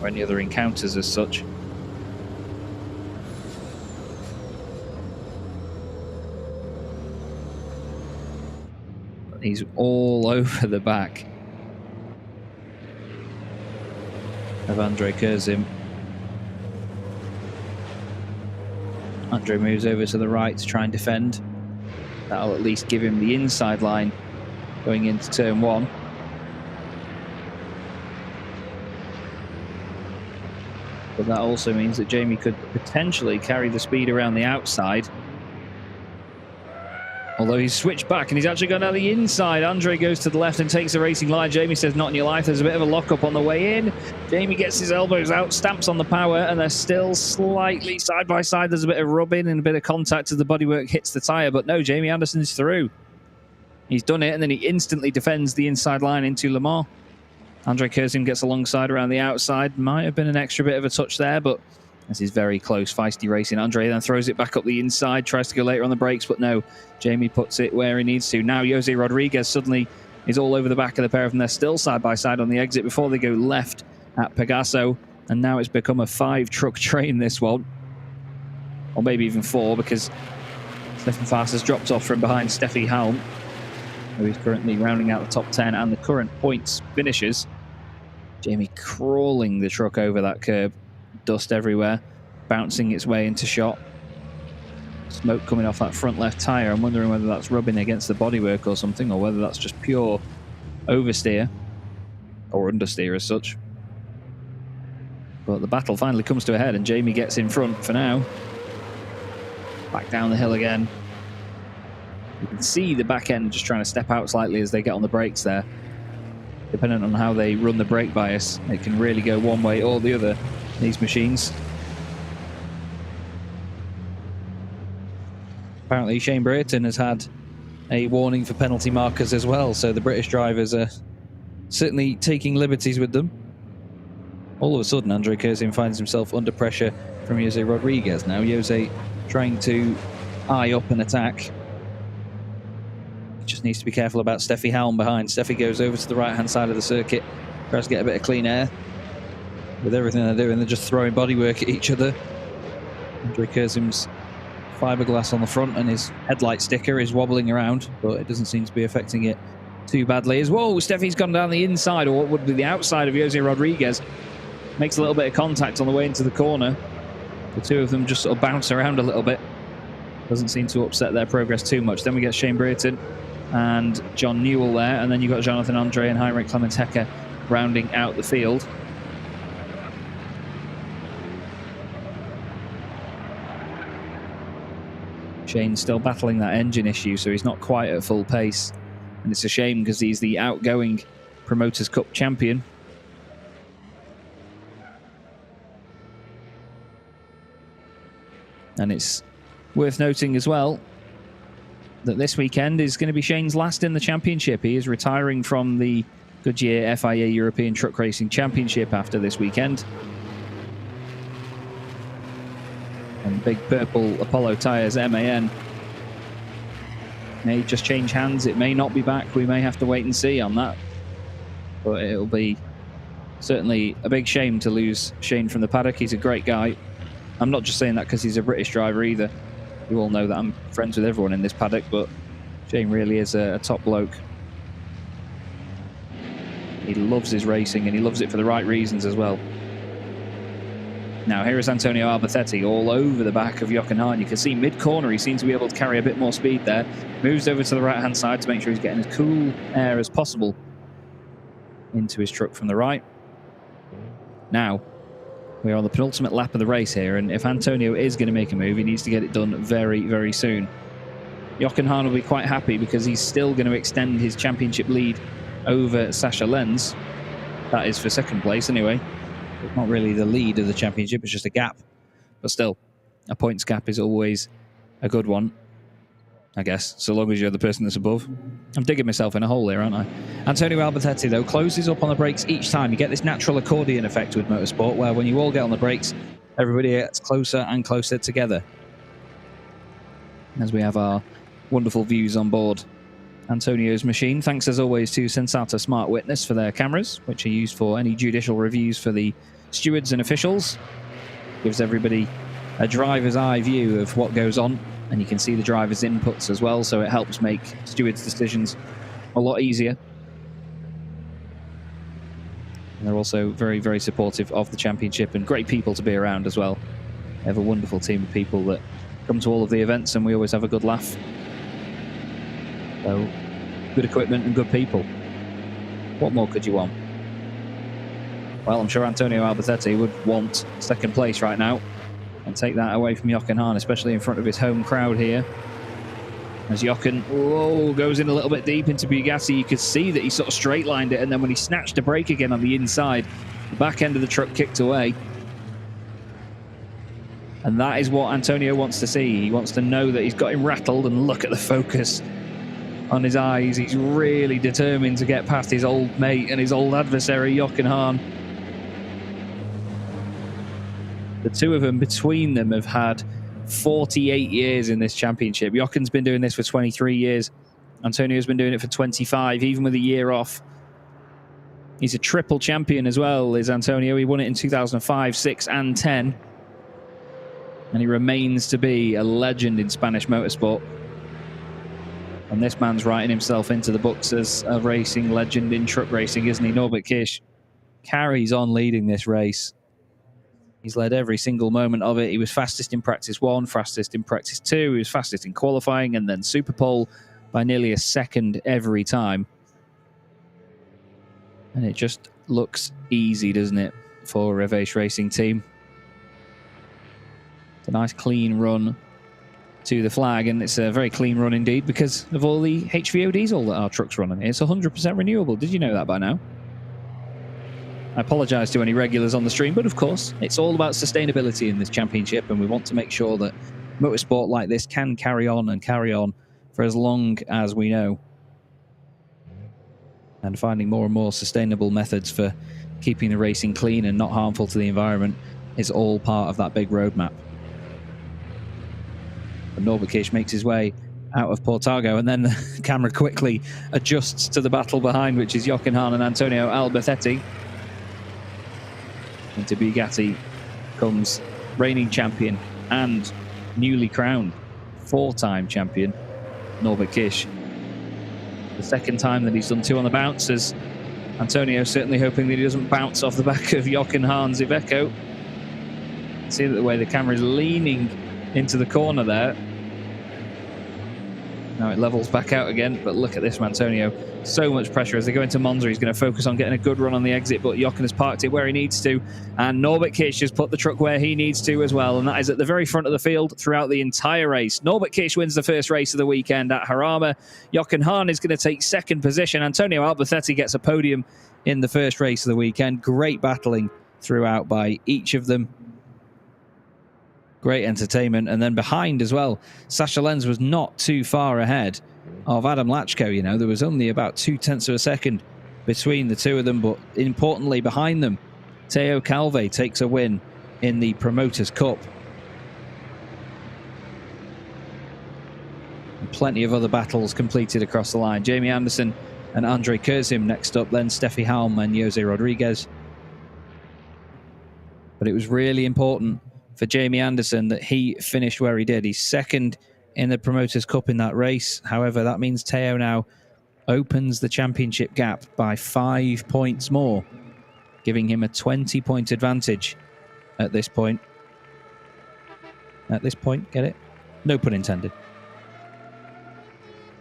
or any other encounters as such. But he's all over the back of Andre Curzon. Andre moves over to the right to try and defend. That'll at least give him the inside line going into turn 1. But that also means that Jamie could potentially carry the speed around the outside. Although he's switched back and he's actually gone down the inside. Andre goes to the left and takes the racing line. Jamie says, not in your life. There's a bit of a lock-up on the way in. Jamie gets his elbows out, stamps on the power, and they're still slightly side by side. There's a bit of rubbing and a bit of contact as the bodywork hits the tyre. But no, Jamie Anderson's through. He's done it, and then he instantly defends the inside line into Lamar. Andre Kurzim gets alongside around the outside. Might have been an extra bit of a touch there, but this is very close, feisty racing. Andre then throws it back up the inside, tries to go later on the brakes, but no. Jamie puts it where he needs to. Now Jose Rodriguez suddenly is all over the back of the pair of them. They're still side by side on the exit before they go left at Pegaso. And now it's become a 5-truck train, this one. Or maybe even 4, because Stefan Faas has dropped off from behind Steffi Halm, who is currently rounding out the top 10 and the current points finishers. Jamie crawling the truck over that curb. Dust everywhere, bouncing its way into shot. Smoke coming off that front left tyre. I'm wondering whether that's rubbing against the bodywork or something, or whether that's just pure oversteer or understeer as such. But the battle finally comes to a head and Jamie gets in front for now. Back down the hill again. You can see the back end just trying to step out slightly as they get on the brakes there. Depending on how they run the brake bias, it can really go one way or the other, these machines. Apparently Shane Brayton has had a warning for penalty markers as well, so the British drivers are certainly taking liberties with them. All of a sudden, Andre Kurzim finds himself under pressure from Jose Rodriguez. Now Jose trying to eye up an attack. Just needs to be careful about Steffi Halm behind. Steffi goes over to the right-hand side of the circuit, tries to get a bit of clean air. With everything they're doing, they're just throwing bodywork at each other. Andre Kurzim's fiberglass on the front and his headlight sticker is wobbling around, but it doesn't seem to be affecting it too badly. As whoa, Steffi's gone down the inside, or what would be the outside of Jose Rodriguez. Makes a little bit of contact on the way into the corner. The two of them just sort of bounce around a little bit. Doesn't seem to upset their progress too much. Then we get Shane Brayton and John Newell there, and then you've got Jonathan Andre and Heinrich Clemens Hecker rounding out the field. Shane's still battling that engine issue, so he's not quite at full pace. And it's a shame because he's the outgoing Promoters Cup champion. And it's worth noting as well that this weekend is going to be Shane's last in the championship. He is retiring from the Goodyear FIA European Truck Racing Championship after this weekend. And big purple Apollo tyres, MAN, may just change hands. It may not be back. We may have to wait and see on that. But it'll be certainly a big shame to lose Shane from the paddock. He's a great guy. I'm not just saying that because he's a British driver either. You all know that I'm friends with everyone in this paddock, but Shane really is a top bloke. He loves his racing and he loves it for the right reasons as well. Now here is Antonio Albatetti all over the back of Jochen Hahn. You can see mid-corner he seems to be able to carry a bit more speed there. Moves over to the right-hand side to make sure he's getting as cool air as possible into his truck from the right. Now we are on the penultimate lap of the race here, and if Antonio is going to make a move, he needs to get it done very, very soon. Jochen Hahn will be quite happy because he's still going to extend his championship lead over Sascha Lenz. That is for second place anyway. It's not really the lead of the championship, it's just a gap. But still, a points gap is always a good one, I guess, so long as you're the person that's above. I'm digging myself in a hole here, aren't I? Antonio Albatetti, though, closes up on the brakes each time. You get this natural accordion effect with motorsport, where when you all get on the brakes, everybody gets closer and closer together. As we have our wonderful views on board Antonio's machine. Thanks, as always, to Sensata Smart Witness for their cameras, which are used for any judicial reviews for the stewards and officials. Gives everybody a driver's eye view of what goes on, and you can see the driver's inputs as well, so it helps make stewards' decisions a lot easier. And they're also very, very supportive of the championship and great people to be around as well. They have a wonderful team of people that come to all of the events, and we always have a good laugh. So, good equipment and good people. What more could you want? Well, I'm sure Antonio Albatetti would want second place right now and take that away from Jochen Hahn, especially in front of his home crowd here. As Jochen goes in a little bit deep into Bugatti, you could see that he sort of straight-lined it, and then when he snatched a brake again on the inside, the back end of the truck kicked away. And that is what Antonio wants to see. He wants to know that he's got him rattled, and look at the focus on his eyes. He's really determined to get past his old mate and his old adversary, Jochen Hahn. The two of them, between them, have had 48 years in this championship. Jochen's been doing this for 23 years. Antonio's been doing it for 25, even with a year off. He's a triple champion as well, is Antonio. He won it in 2005, 6 and 10. And he remains to be a legend in Spanish motorsport. And this man's writing himself into the books as a racing legend in truck racing, isn't he? Norbert Kish carries on leading this race. He's led every single moment of it. He was fastest in practice 1, fastest in practice 2. He was fastest in qualifying and then super pole by nearly a second every time. And it just looks easy, doesn't it, for a Reveche Racing team. It's a nice clean run to the flag, and it's a very clean run indeed because of all the HVO diesel that our trucks run on. It's 100% renewable. Did you know that by now? I apologise to any regulars on the stream, but of course, it's all about sustainability in this championship, and we want to make sure that motorsport like this can carry on for as long as we know. And finding more and more sustainable methods for keeping the racing clean and not harmful to the environment is all part of that big roadmap. But Norbert Kish makes his way out of Portago, and then the camera quickly adjusts to the battle behind, which is Jochen Hahn and Antonio Albatetti. Into Bugatti comes reigning champion and newly crowned 4-time champion Norbert Kish. The second time that he's done 2 on the bounce, as Antonio certainly hoping that he doesn't bounce off the back of Jochen Hahn's Iveco. See that the way the camera is leaning into the corner there. Now it levels back out again, but look at this from Antonio. So much pressure as they go into Monza. He's going to focus on getting a good run on the exit, but Jochen has parked it where he needs to, and Norbert Kish has put the truck where he needs to as well, and that is at the very front of the field throughout the entire race. Norbert Kish wins the first race of the weekend at Jarama. Jochen Hahn is going to take second position. Antonio Albatetti gets a podium in the first race of the weekend. Great battling throughout by each of them. Great entertainment. And then behind as well, Sasha Lenz was not too far ahead of Adam Lachko. You know, there was only about 0.2 of a second between the two of them, but importantly behind them, Teo Calve takes a win in the Promoters Cup. And plenty of other battles completed across the line. Jamie Anderson and Andre Kurzim next up, then Steffi Halm and Jose Rodriguez. But it was really important for Jamie Anderson that he finished where he did. He's second in the Promoters Cup in that race. However, that means Teo now opens the championship gap by 5 points more, giving him a 20-point advantage at this point. At this point, get it? No pun intended.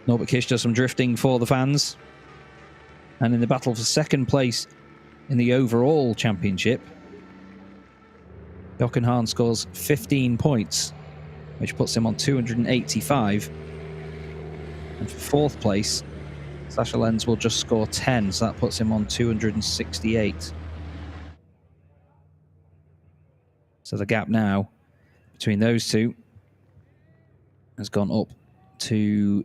Norbert Kish does some drifting for the fans. And in the battle for second place in the overall championship, Jochen Hahn scores 15 points, which puts him on 285. And for fourth place, Sasha Lenz will just score 10, so that puts him on 268. So the gap now between those two has gone up to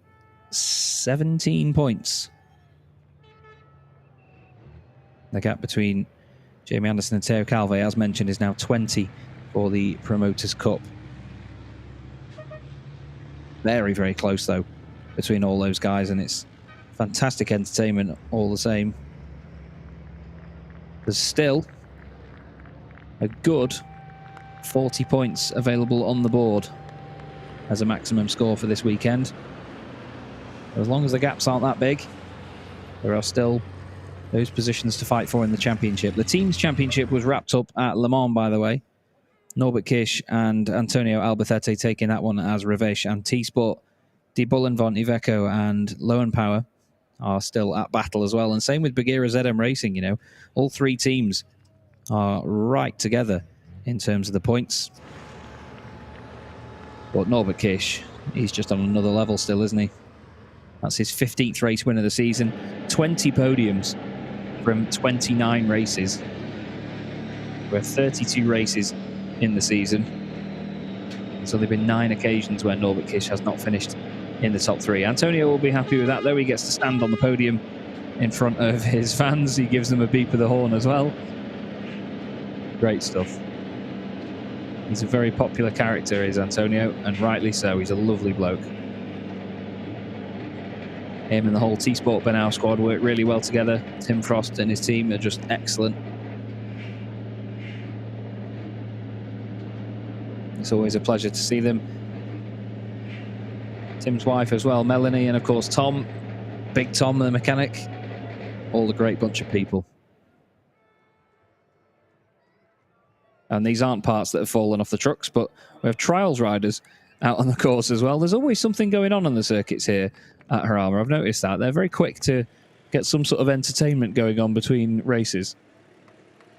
17 points. The gap between Jamie Anderson and Teo Calve, as mentioned, is now 20 for the Promoters Cup. Very, very close, though, between all those guys, and it's fantastic entertainment all the same. There's still a good 40 points available on the board as a maximum score for this weekend. As long as the gaps aren't that big, there are still those positions to fight for in the championship. The team's championship was wrapped up at Le Mans, by the way. Norbert Kish and Antonio Albatetti taking that one as Reveche, and T-Sport, De Bullenvont, Iveco and Lowenpower are still at battle as well. And same with Bagheera ZM Racing, you know. All three teams are right together in terms of the points. But Norbert Kish, he's just on another level still, isn't he? That's his 15th race win of the season. 20 podiums from 29 races. We're 32 races in the season. There's only been 9 occasions where Norbert Kish has not finished in the top 3. Antonio will be happy with that, though. He gets to stand on the podium in front of his fans. He gives them a beep of the horn as well. Great stuff. He's a very popular character, is Antonio, and rightly so. He's a lovely bloke. Him and the whole T-Sport Benau squad work really well together. Tim Frost and his team are just excellent. It's always a pleasure to see them. Tim's wife as well, Melanie, and of course Tom, Big Tom, the mechanic. All a great bunch of people. And these aren't parts that have fallen off the trucks, but we have trials riders out on the course as well. There's always something going on the circuits here at Jarama. I've noticed that. They're very quick to get some sort of entertainment going on between races.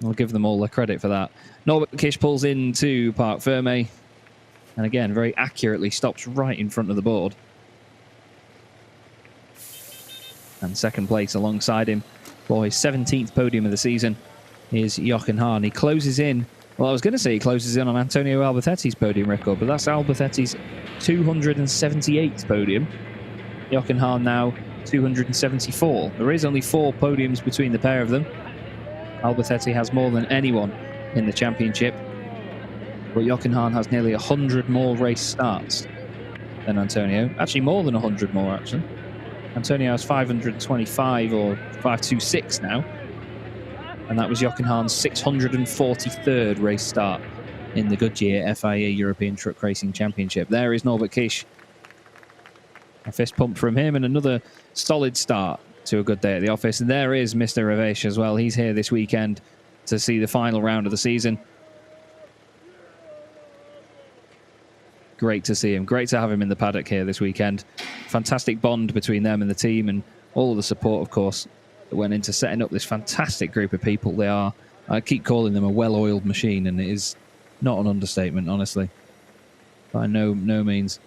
I'll give them all the credit for that. Norbert Kish pulls into Parc Ferme, and again, very accurately stops right in front of the board. And second place alongside him for his 17th podium of the season is Jochen Hahn. He closes in, well, I was going to say he closes in on Antonio Albatetti's podium record, but that's Albatetti's 278th podium. Jochen Hahn now 274. There is only 4 podiums between the pair of them. Albatetti has more than anyone in the championship, but Jochen Hahn has nearly 100 more race starts than Antonio. Actually, more than 100 more, actually. Antonio has 525 or 526 now, and that was Jochen Hahn's 643rd race start in the Goodyear FIA European Truck Racing Championship. There is Norbert Kish. A fist pump from him and another solid start to a good day at the office. And there is Mr. Ravesh as well. He's here this weekend to see the final round of the season. Great to see him. Great to have him in the paddock here this weekend. Fantastic bond between them and the team, and all of the support, of course, that went into setting up this fantastic group of people. They are, I keep calling them a well-oiled machine, and it is not an understatement, honestly. By no means.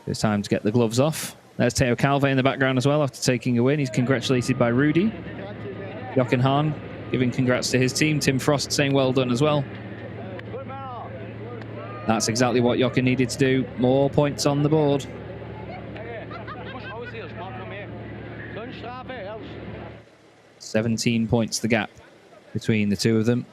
It's time to get the gloves off. There's Teo Calve in the background as well after taking a win. He's congratulated by Rudy. Jochen Hahn giving congrats to his team. Tim Frost saying well done as well. That's exactly what Jochen needed to do. More points on the board. 17 points the gap between the two of them.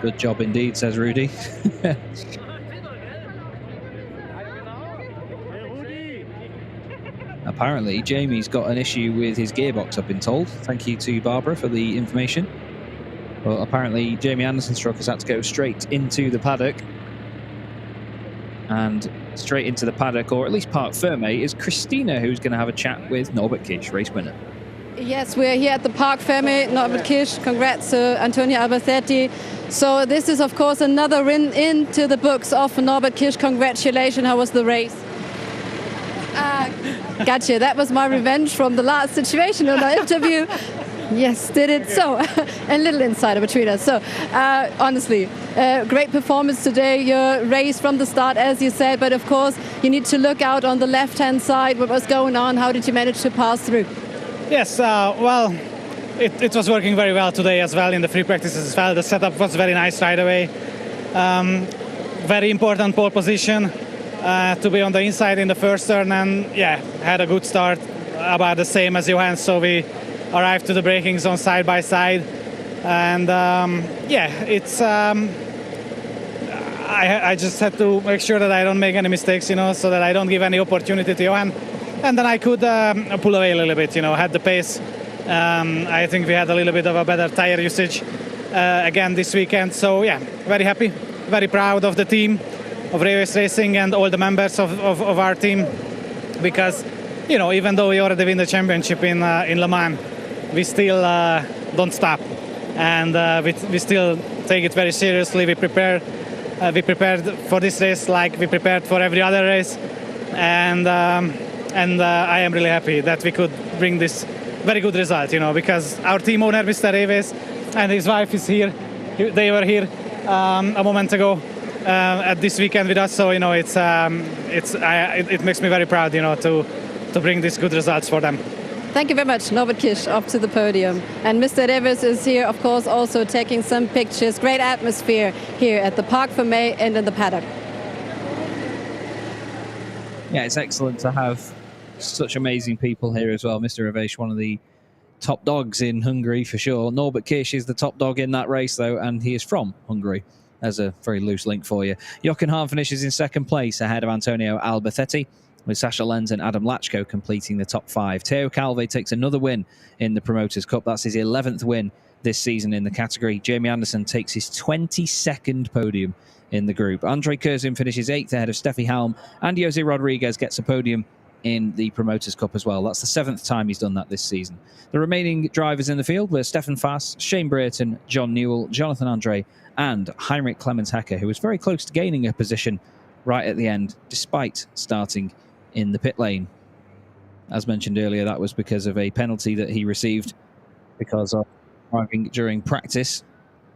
Good job indeed, says Rudy. Apparently, Jamie's got an issue with his gearbox, I've been told. Thank you to Barbara for the information. Well, apparently, Jamie Anderson's truck has had to go straight into the paddock. And straight into the paddock, or at least Parc Ferme, is Christina, who's going to have a chat with Norbert Kish, race winner. Yes, we're here at the Parc Ferme. Norbert Kish, congrats to Antonio Albatetti. So this is, of course, another win into the books of Norbert Kish. Congratulations. How was the race? Gotcha. That was my revenge from the last situation in the interview. Yes, did it. So, a little insider between us. So, honestly, great performance today. Your race from the start, as you said, but of course, you need to look out on the left-hand side. What was going on? How did you manage to pass through? Yes, well, it was working very well today as well in the free practices as well. The setup was very nice right away. Very important pole position to be on the inside in the first turn, and yeah, had a good start, about the same as Johan. So we arrived to the braking zone side by side, and yeah, it's I just had to make sure that I don't make any mistakes, you know, so that I don't give any opportunity to Johan, and then I could pull away a little bit, you know, had the pace. I think we had a little bit of a better tire usage again this weekend. So yeah, very happy, very proud of the team, of Race Racing and all the members of our team, because, you know, even though we already win the championship in Le Mans, we still don't stop, and we still take it very seriously. We prepared for this race like we prepared for every other race, and I am really happy that we could bring this very good result, you know, because our team owner, Mr. Reves, and his wife is here. They were here a moment ago at this weekend with us, so you know, it makes me very proud, you know, to bring these good results for them. Thank you very much, Norbert Kisch, up to the podium. And Mr. Davis is here, of course, also taking some pictures. Great atmosphere here at the Park for May and in the paddock. Yeah, it's excellent to have such amazing people here as well. Mr. Reveish, one of the top dogs in Hungary for sure. Norbert Kisch is the top dog in that race, though, and he is from Hungary. There's a very loose link for you. Jochen Hahn finishes in second place ahead of Antonio Albatetti, with Sasha Lenz and Adam Lachko completing the top 5. Teo Calve takes another win in the Promoters' Cup. That's his 11th win this season in the category. Jamie Anderson takes his 22nd podium in the group. Andre Curzin finishes 8th ahead of Steffi Halm, and Jose Rodriguez gets a podium in the Promoters' Cup as well. That's the 7th time he's done that this season. The remaining drivers in the field were Stefan Fass, Shane Brayton, John Newell, Jonathan Andre, and Heinrich Clemens Hecker, who was very close to gaining a position right at the end, despite starting in the pit lane. As mentioned earlier, that was because of a penalty that he received because of driving during practice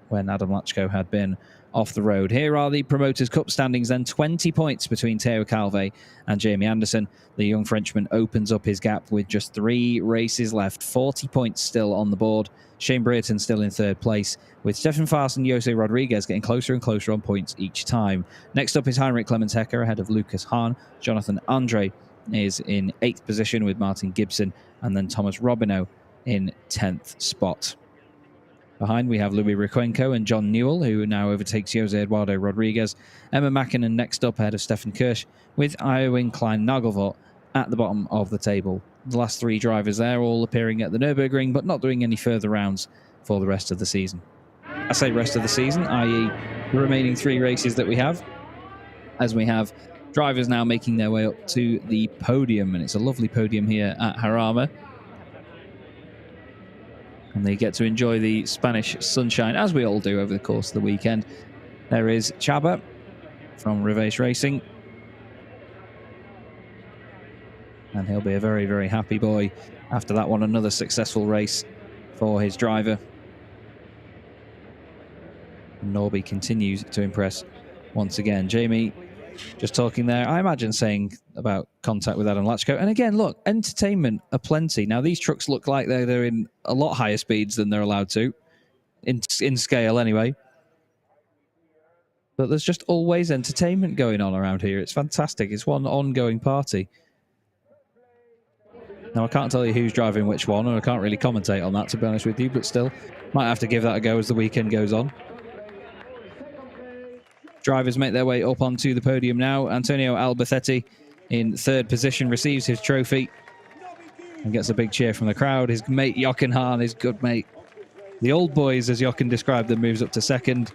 when Adam Lachko had been off the road. Here are the Promoters' Cup standings then. 20 points between Teo Calve and Jamie Anderson. The young Frenchman opens up his gap with just 3 races left. 40 points still on the board. Shane Brayton still in 3rd place, with Stefan Fass and Jose Rodriguez getting closer and closer on points each time. Next up is Heinrich Clemens Hecker ahead of Lucas Hahn. Jonathan Andre is in 8th position with Martin Gibson, and then Thomas Robineau in 10th spot. Behind we have Louis Requenco and John Newell, who now overtakes Jose Eduardo Rodriguez. Emma Mackinnon next up ahead of Stefan Kirsch, with Iowin Klein-Nagelvoort at the bottom of the table. The last 3 drivers there all appearing at the Nürburgring, but not doing any further rounds for the rest of the season. I say rest of the season, i.e. the remaining 3 races that we have, as we have drivers now making their way up to the podium, and it's a lovely podium here at Jarama. And they get to enjoy the Spanish sunshine, as we all do over the course of the weekend. There is Chaba from Reveish Racing. And he'll be a very, very happy boy after that one. Another successful race for his driver. Norby continues to impress once again. Jamie, just talking there, I imagine saying about contact with Adam Lachko. And again, look, entertainment aplenty. Now, these trucks look like they're in a lot higher speeds than they're allowed to, in scale anyway. But there's just always entertainment going on around here. It's fantastic. It's one ongoing party. Now, I can't tell you who's driving which one, and I can't really commentate on that, to be honest with you, but still, might have to give that a go as the weekend goes on. Drivers make their way up onto the podium now. Antonio Albatetti in 3rd position receives his trophy and gets a big cheer from the crowd. His mate Jochen Hahn, his good mate, the old boys as Jochen described them, moves up to 2nd.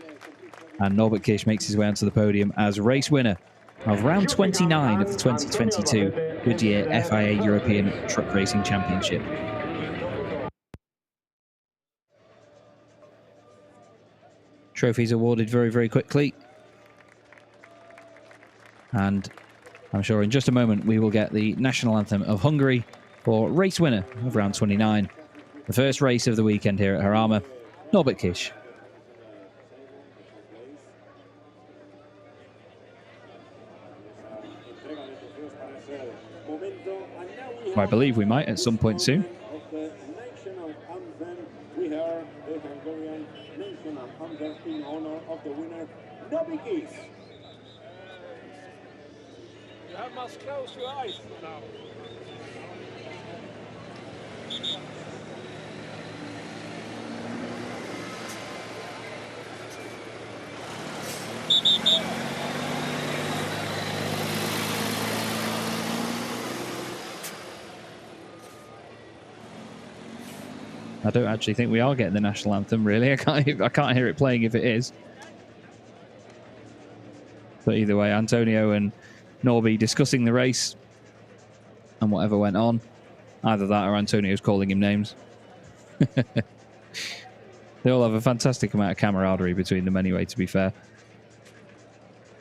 And Norbert Kisch makes his way onto the podium as race winner of round 29 of the 2022 Goodyear FIA European Truck Racing Championship. Trophies awarded very, very quickly. And I'm sure in just a moment we will get the national anthem of Hungary for race winner of round 29. The first race of the weekend here at Jarama, Norbert Kisch. I believe we might at some point soon. We hear the Hungarian national anthem in honor of the winner, Norbert Kisch. You must close your eyes now. I don't actually think we are getting the national anthem, really. I can't hear it playing if it is. But either way, Antonio and Norby discussing the race and whatever went on. Either that or Antonio's calling him names. They all have a fantastic amount of camaraderie between them anyway, to be fair.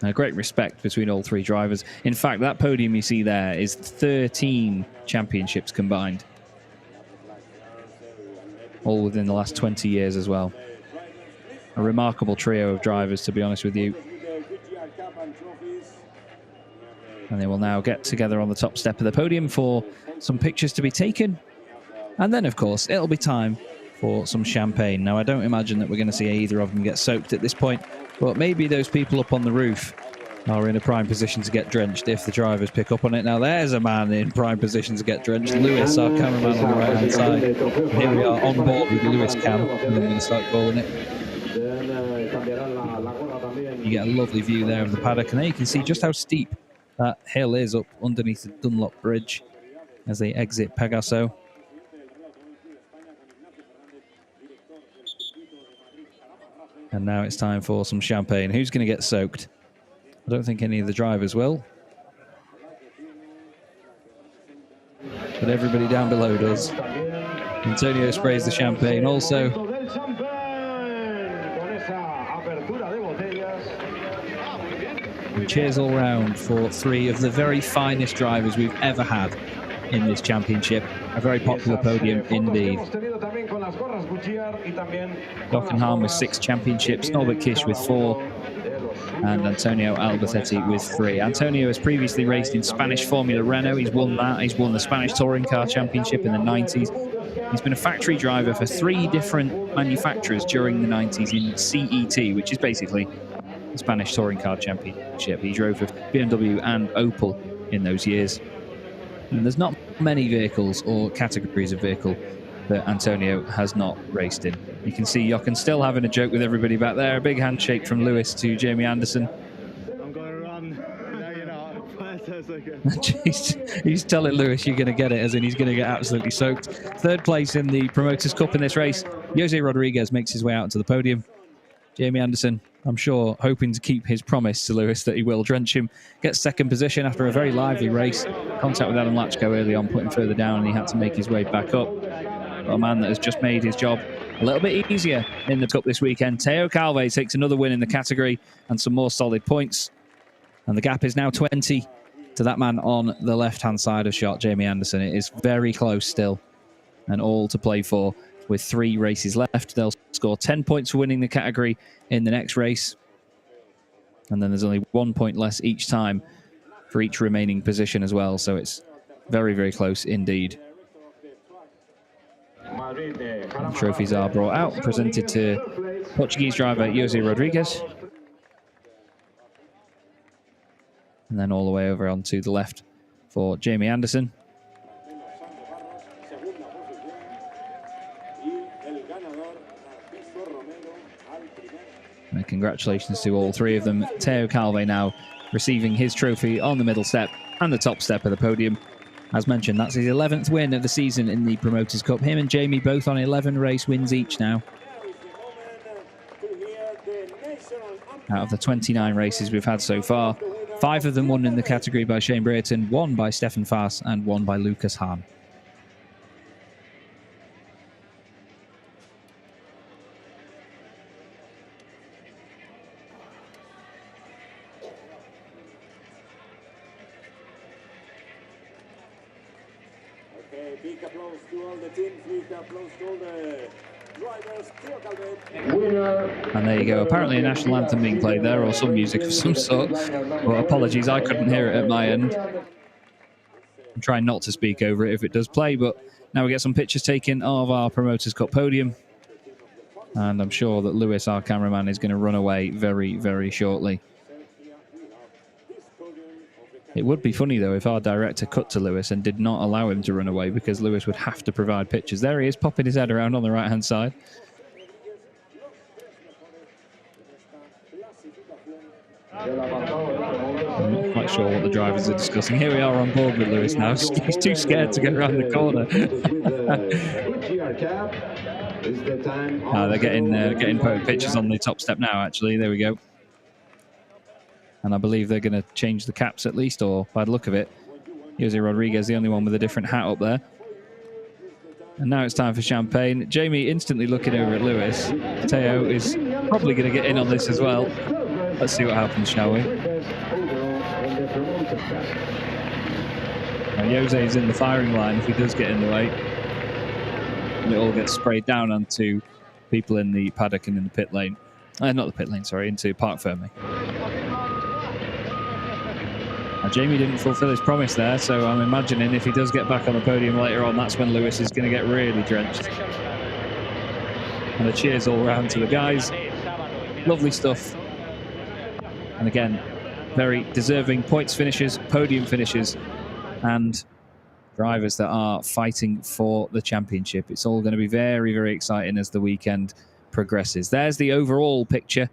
And a great respect between all 3 drivers. In fact, that podium you see there is 13 championships combined. All within the last 20 years as well. A remarkable trio of drivers, to be honest with you. And they will now get together on the top step of the podium for some pictures to be taken. And then, of course, it'll be time for some champagne. Now, I don't imagine that we're going to see either of them get soaked at this point, but maybe those people up on the roof are in a prime position to get drenched if the drivers pick up on it. Now, there's a man in prime position to get drenched. Lewis, our cameraman on the right-hand side. And here we are on board with Lewis Cam. And I'm going to start calling it. You get a lovely view there of the paddock, and there you can see just how steep that hill is up underneath the Dunlop Bridge as they exit Pegaso. And now it's time for some champagne. Who's going to get soaked? I don't think any of the drivers will. But everybody down below does. Antonio sprays the champagne also. And cheers all round for three of the very finest drivers we've ever had in this championship. A very popular podium indeed. Jochen Hahn with 6 championships, Norbert Kish with 4, and Antonio Albatetti with 3. Antonio has previously raced in Spanish Formula Renault. He's won that. He's won the Spanish Touring Car Championship in the 90s. He's been a factory driver for 3 different manufacturers during the 90s in CET, which is basically the Spanish Touring Car Championship. He drove for BMW and Opel in those years. And there's not many vehicles or categories of vehicle that Antonio has not raced in. You can see Jochen still having a joke with everybody back there. A big handshake from Lewis to Jamie Anderson. I'm going to run. He's telling Lewis you're going to get it, as in he's going to get absolutely soaked. 3rd place in the Promoters' Cup in this race. Jose Rodriguez makes his way out to the podium. Jamie Anderson, I'm sure, hoping to keep his promise to Lewis that he will drench him, gets 2nd position after a very lively race. Contact with Adam Lachko early on, put him further down, and he had to make his way back up. But a man that has just made his job a little bit easier in the Cup this weekend. Teo Calve takes another win in the category and some more solid points. And the gap is now 20 to that man on the left-hand side of shot, Jamie Anderson. It is very close still, and all to play for with 3 races left. They'll score 10 points for winning the category in the next race. And then there's only 1 point less each time for each remaining position as well. So it's very, very close indeed. And trophies are brought out, presented to Portuguese driver Jose Rodriguez. And then all the way over onto the left for Jamie Anderson. And congratulations to all 3 of them. Teo Calve now receiving his trophy on the middle step and the top step of the podium. As mentioned, that's his 11th win of the season in the Promoters' Cup. Him and Jamie both on 11 race wins each now. Out of the 29 races we've had so far, 5 of them won in the category by Shane Brereton, 1 by Stefan Faas, and 1 by Lucas Hahn. Big applause to all the teams, big applause to all the drivers. And there you go. Apparently a national anthem being played there, or some music of some sort. Well, apologies, I couldn't hear it at my end. I'm trying not to speak over it if it does play, but now we get some pictures taken of our Promoters' Cup podium. And I'm sure that Lewis, our cameraman, is going to run away very, very shortly. It would be funny, though, if our director cut to Lewis and did not allow him to run away, because Lewis would have to provide pictures. There he is, popping his head around on the right-hand side. I'm not quite sure what the drivers are discussing. Here we are on board with Lewis now. He's too scared to get around the corner. They're getting pictures on the top step now, actually. There we go. And I believe they're going to change the caps at least, or by the look of it, Jose Rodriguez, the only one with a different hat up there. And now it's time for champagne. Jamie instantly looking over at Lewis. Teo is probably going to get in on this as well. Let's see what happens, shall we? Now, Jose is in the firing line if he does get in the way. And it all gets sprayed down onto people in the paddock and in the pit lane. Not the pit lane, sorry, into Parc Fermé. Now, Jamie didn't fulfill his promise there, so I'm imagining if he does get back on the podium later on, that's when Lewis is going to get really drenched. And the cheers all round to the guys. Lovely stuff. And again, very deserving points finishers, podium finishers, and drivers that are fighting for the championship. It's all going to be very, very exciting as the weekend progresses. There's the overall picture.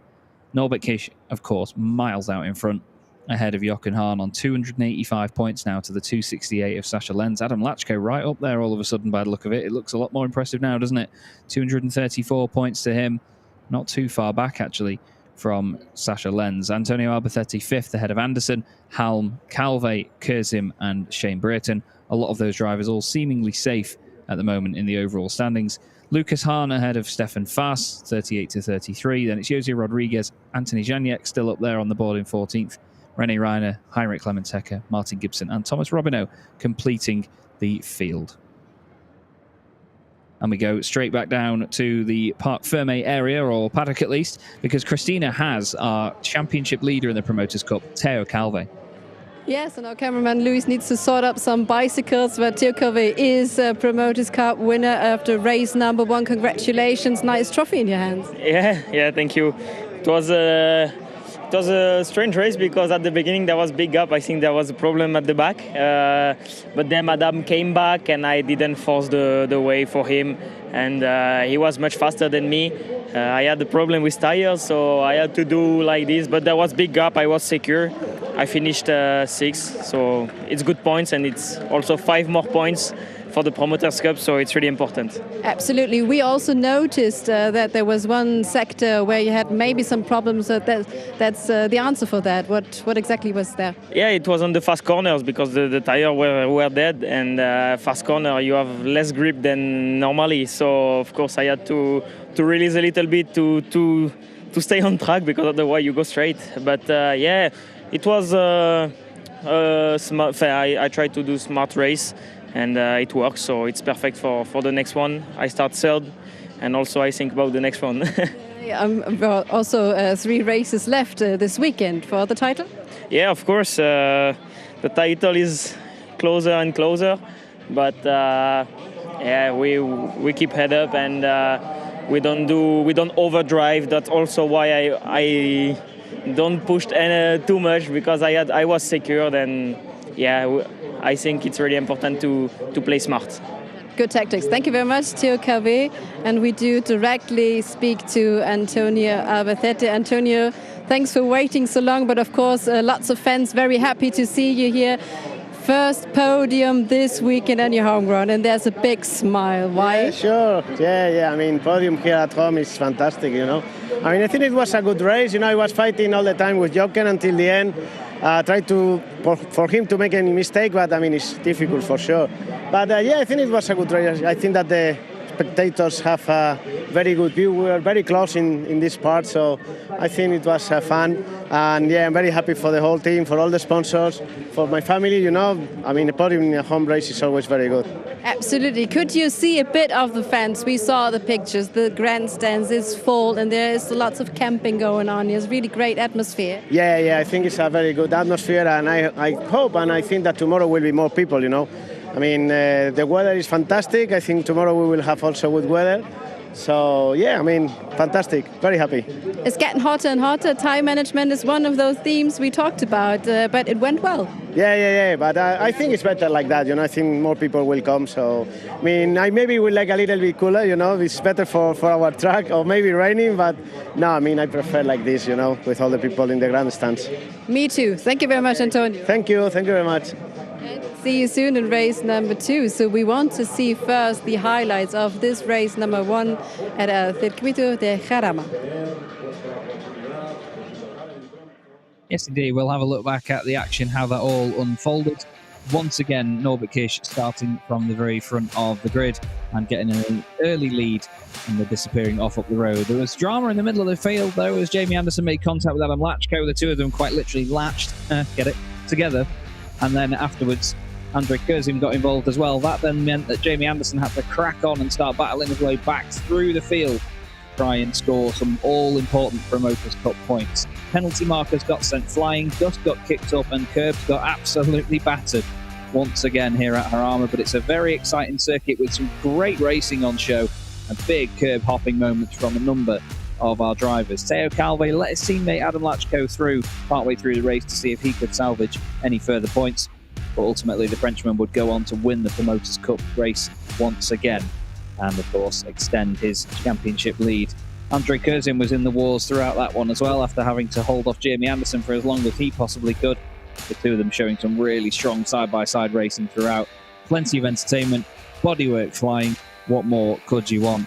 Norbert Kish, of course, miles out in front, ahead of Jochen Hahn on 285 points now to the 268 of Sascha Lenz. Adam Lachko right up there all of a sudden by the look of it. It looks a lot more impressive now, doesn't it? 234 points to him. Not too far back, actually, from Sascha Lenz. Antonio Albatetti fifth ahead of Anderson, Halm, Calve, Kurzim and Shane Brereton. A lot of those drivers all seemingly safe at the moment in the overall standings. Lucas Hahn ahead of Stefan Faas, 38 to 33. Then it's Jose Rodriguez, Anthony Janiek still up there on the board in 14th. René Reiner, Heinrich Clemens-Hecker, Martin Gibson and Thomas Robineau completing the field. And we go straight back down to the Parc Fermé area, or paddock at least, because Christina has our championship leader in the Promoters' Cup, Theo Calve. Yes, and our cameraman Luis needs to sort up some bicycles, but Theo Calve is a Promoters' Cup winner after race number 1. Congratulations, nice trophy in your hands. Yeah, thank you. It was a strange race because at the beginning there was big gap. I think there was a problem at the back, but then Adam came back and I didn't force the way for him, and he was much faster than me. I had a problem with tires, so I had to do like this, but there was big gap. I was secure. I finished 6th, so it's good points, and it's also 5 more points for the Promoters' Cup, so it's really important. Absolutely. We also noticed that there was one sector where you had maybe some problems. That's the answer for that. What exactly was there? Yeah, it was on the fast corners because the tires were dead, and fast corner you have less grip than normally. So of course I had to release a little bit to stay on track, because otherwise you go straight. But yeah, it was smart. I tried to do smart race. And it works, so it's perfect for the next one. I start 3rd, and also I think about the next one. Also 3 races left this weekend for the title? Yeah, of course. The title is closer and closer, but yeah, we keep head up, and we don't overdrive. That's also why I don't push too much, because I was secured, and yeah, I think it's really important to play smart. Good tactics. Thank you very much, Theo Calve. And we do directly speak to Antonio Albatetti. Antonio, thanks for waiting so long, but of course lots of fans very happy to see you here. First podium this weekend on your home ground, and there's a big smile. Why? Yeah, sure. Yeah. I mean, podium here at home is fantastic, you know. I mean, I think it was a good race. You know, I was fighting all the time with Jochen until the end. Tried for him to make any mistake, but I mean, it's difficult for sure. But yeah, I think it was a good race. I think that the spectators have a very good view. We were very close in this part, so I think it was fun. And yeah, I'm very happy for the whole team, for all the sponsors, for my family, you know. I mean, a podium in a home race is always very good. Absolutely. Could you see a bit of the fans? We saw the pictures, the grandstands is full, and there is lots of camping going on. There's really great atmosphere. Yeah, I think it's a very good atmosphere, and I hope and I think that tomorrow will be more people, you know. I mean, the weather is fantastic. I think tomorrow we will have also good weather. So, yeah, I mean, fantastic. Very happy. It's getting hotter and hotter. Time management is one of those themes we talked about, but it went well. Yeah. But I think it's better like that, you know. I think more people will come. So, I mean, I maybe would like a little bit cooler, you know. It's better for our track, or maybe raining. But no, I mean, I prefer like this, you know, with all the people in the grandstands. Me too. Thank you very much, Antonio. Thank you very much. See you soon in race number 2. So we want to see first the highlights of this race number 1 at El Circuito de Jarama. Yes, indeed. We'll have a look back at the action, how that all unfolded. Once again, Norbert Kish starting from the very front of the grid and getting an early lead and the disappearing off up the road. There was drama in the middle of the field, though, as Jamie Anderson made contact with Adam Lachko. The two of them quite literally latched, together. And then afterwards, Andrei Kurzim got involved as well. That then meant that Jamie Anderson had to crack on and start battling his way back through the field, try and score some all-important Promoters' Cup points. Penalty markers got sent flying, dust got kicked up, and curbs got absolutely battered once again here at Jarama. But it's a very exciting circuit with some great racing on show and big curb hopping moments from a number of our drivers. Teo Calve let his teammate Adam Lachko through partway through the race to see if he could salvage any further points. But ultimately, the Frenchman would go on to win the Promoters' Cup race once again and, of course, extend his championship lead. Andre Curzin was in the wars throughout that one as well, after having to hold off Jamie Anderson for as long as he possibly could. The two of them showing some really strong side-by-side racing throughout. Plenty of entertainment, bodywork flying. What more could you want?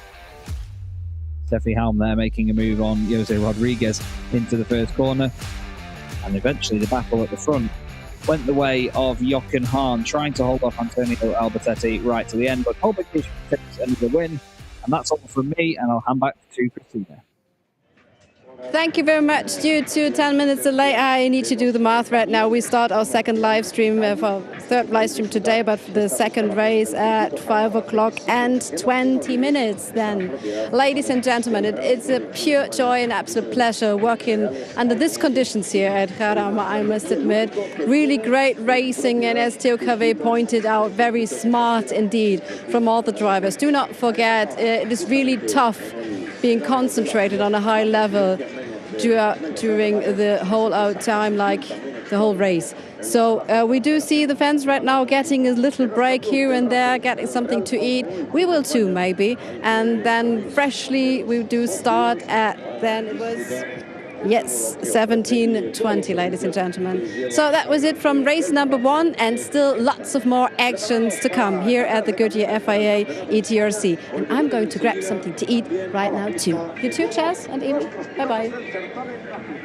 Steffi Halm there making a move on Jose Rodriguez into the first corner. And eventually the battle at the front went the way of Jochen Hahn, trying to hold off Antonio Albatetti right to the end. But Holbeck takes another win. And that's all from me, and I'll hand back to Christina. Thank you very much. Due to 10 minutes delay, I need to do the math right now. We start our second live stream, third live stream today, but the second race at 5 o'clock and 20 minutes then. Ladies and gentlemen, it's a pure joy and absolute pleasure working under these conditions here at Jarama, I must admit. Really great racing, and as Theo Cave pointed out, very smart indeed from all the drivers. Do not forget, it is really tough being concentrated on a high level during the whole time, like the whole race. So we do see the fans right now getting a little break here and there, getting something to eat. We will too, maybe. And then freshly we do start at, then it was, yes, 17:20, ladies and gentlemen. So that was it from race number 1, and still lots of more actions to come here at the Goodyear FIA ETRC. And I'm going to grab something to eat right now too. You too, Chaz and Amy? Bye-bye.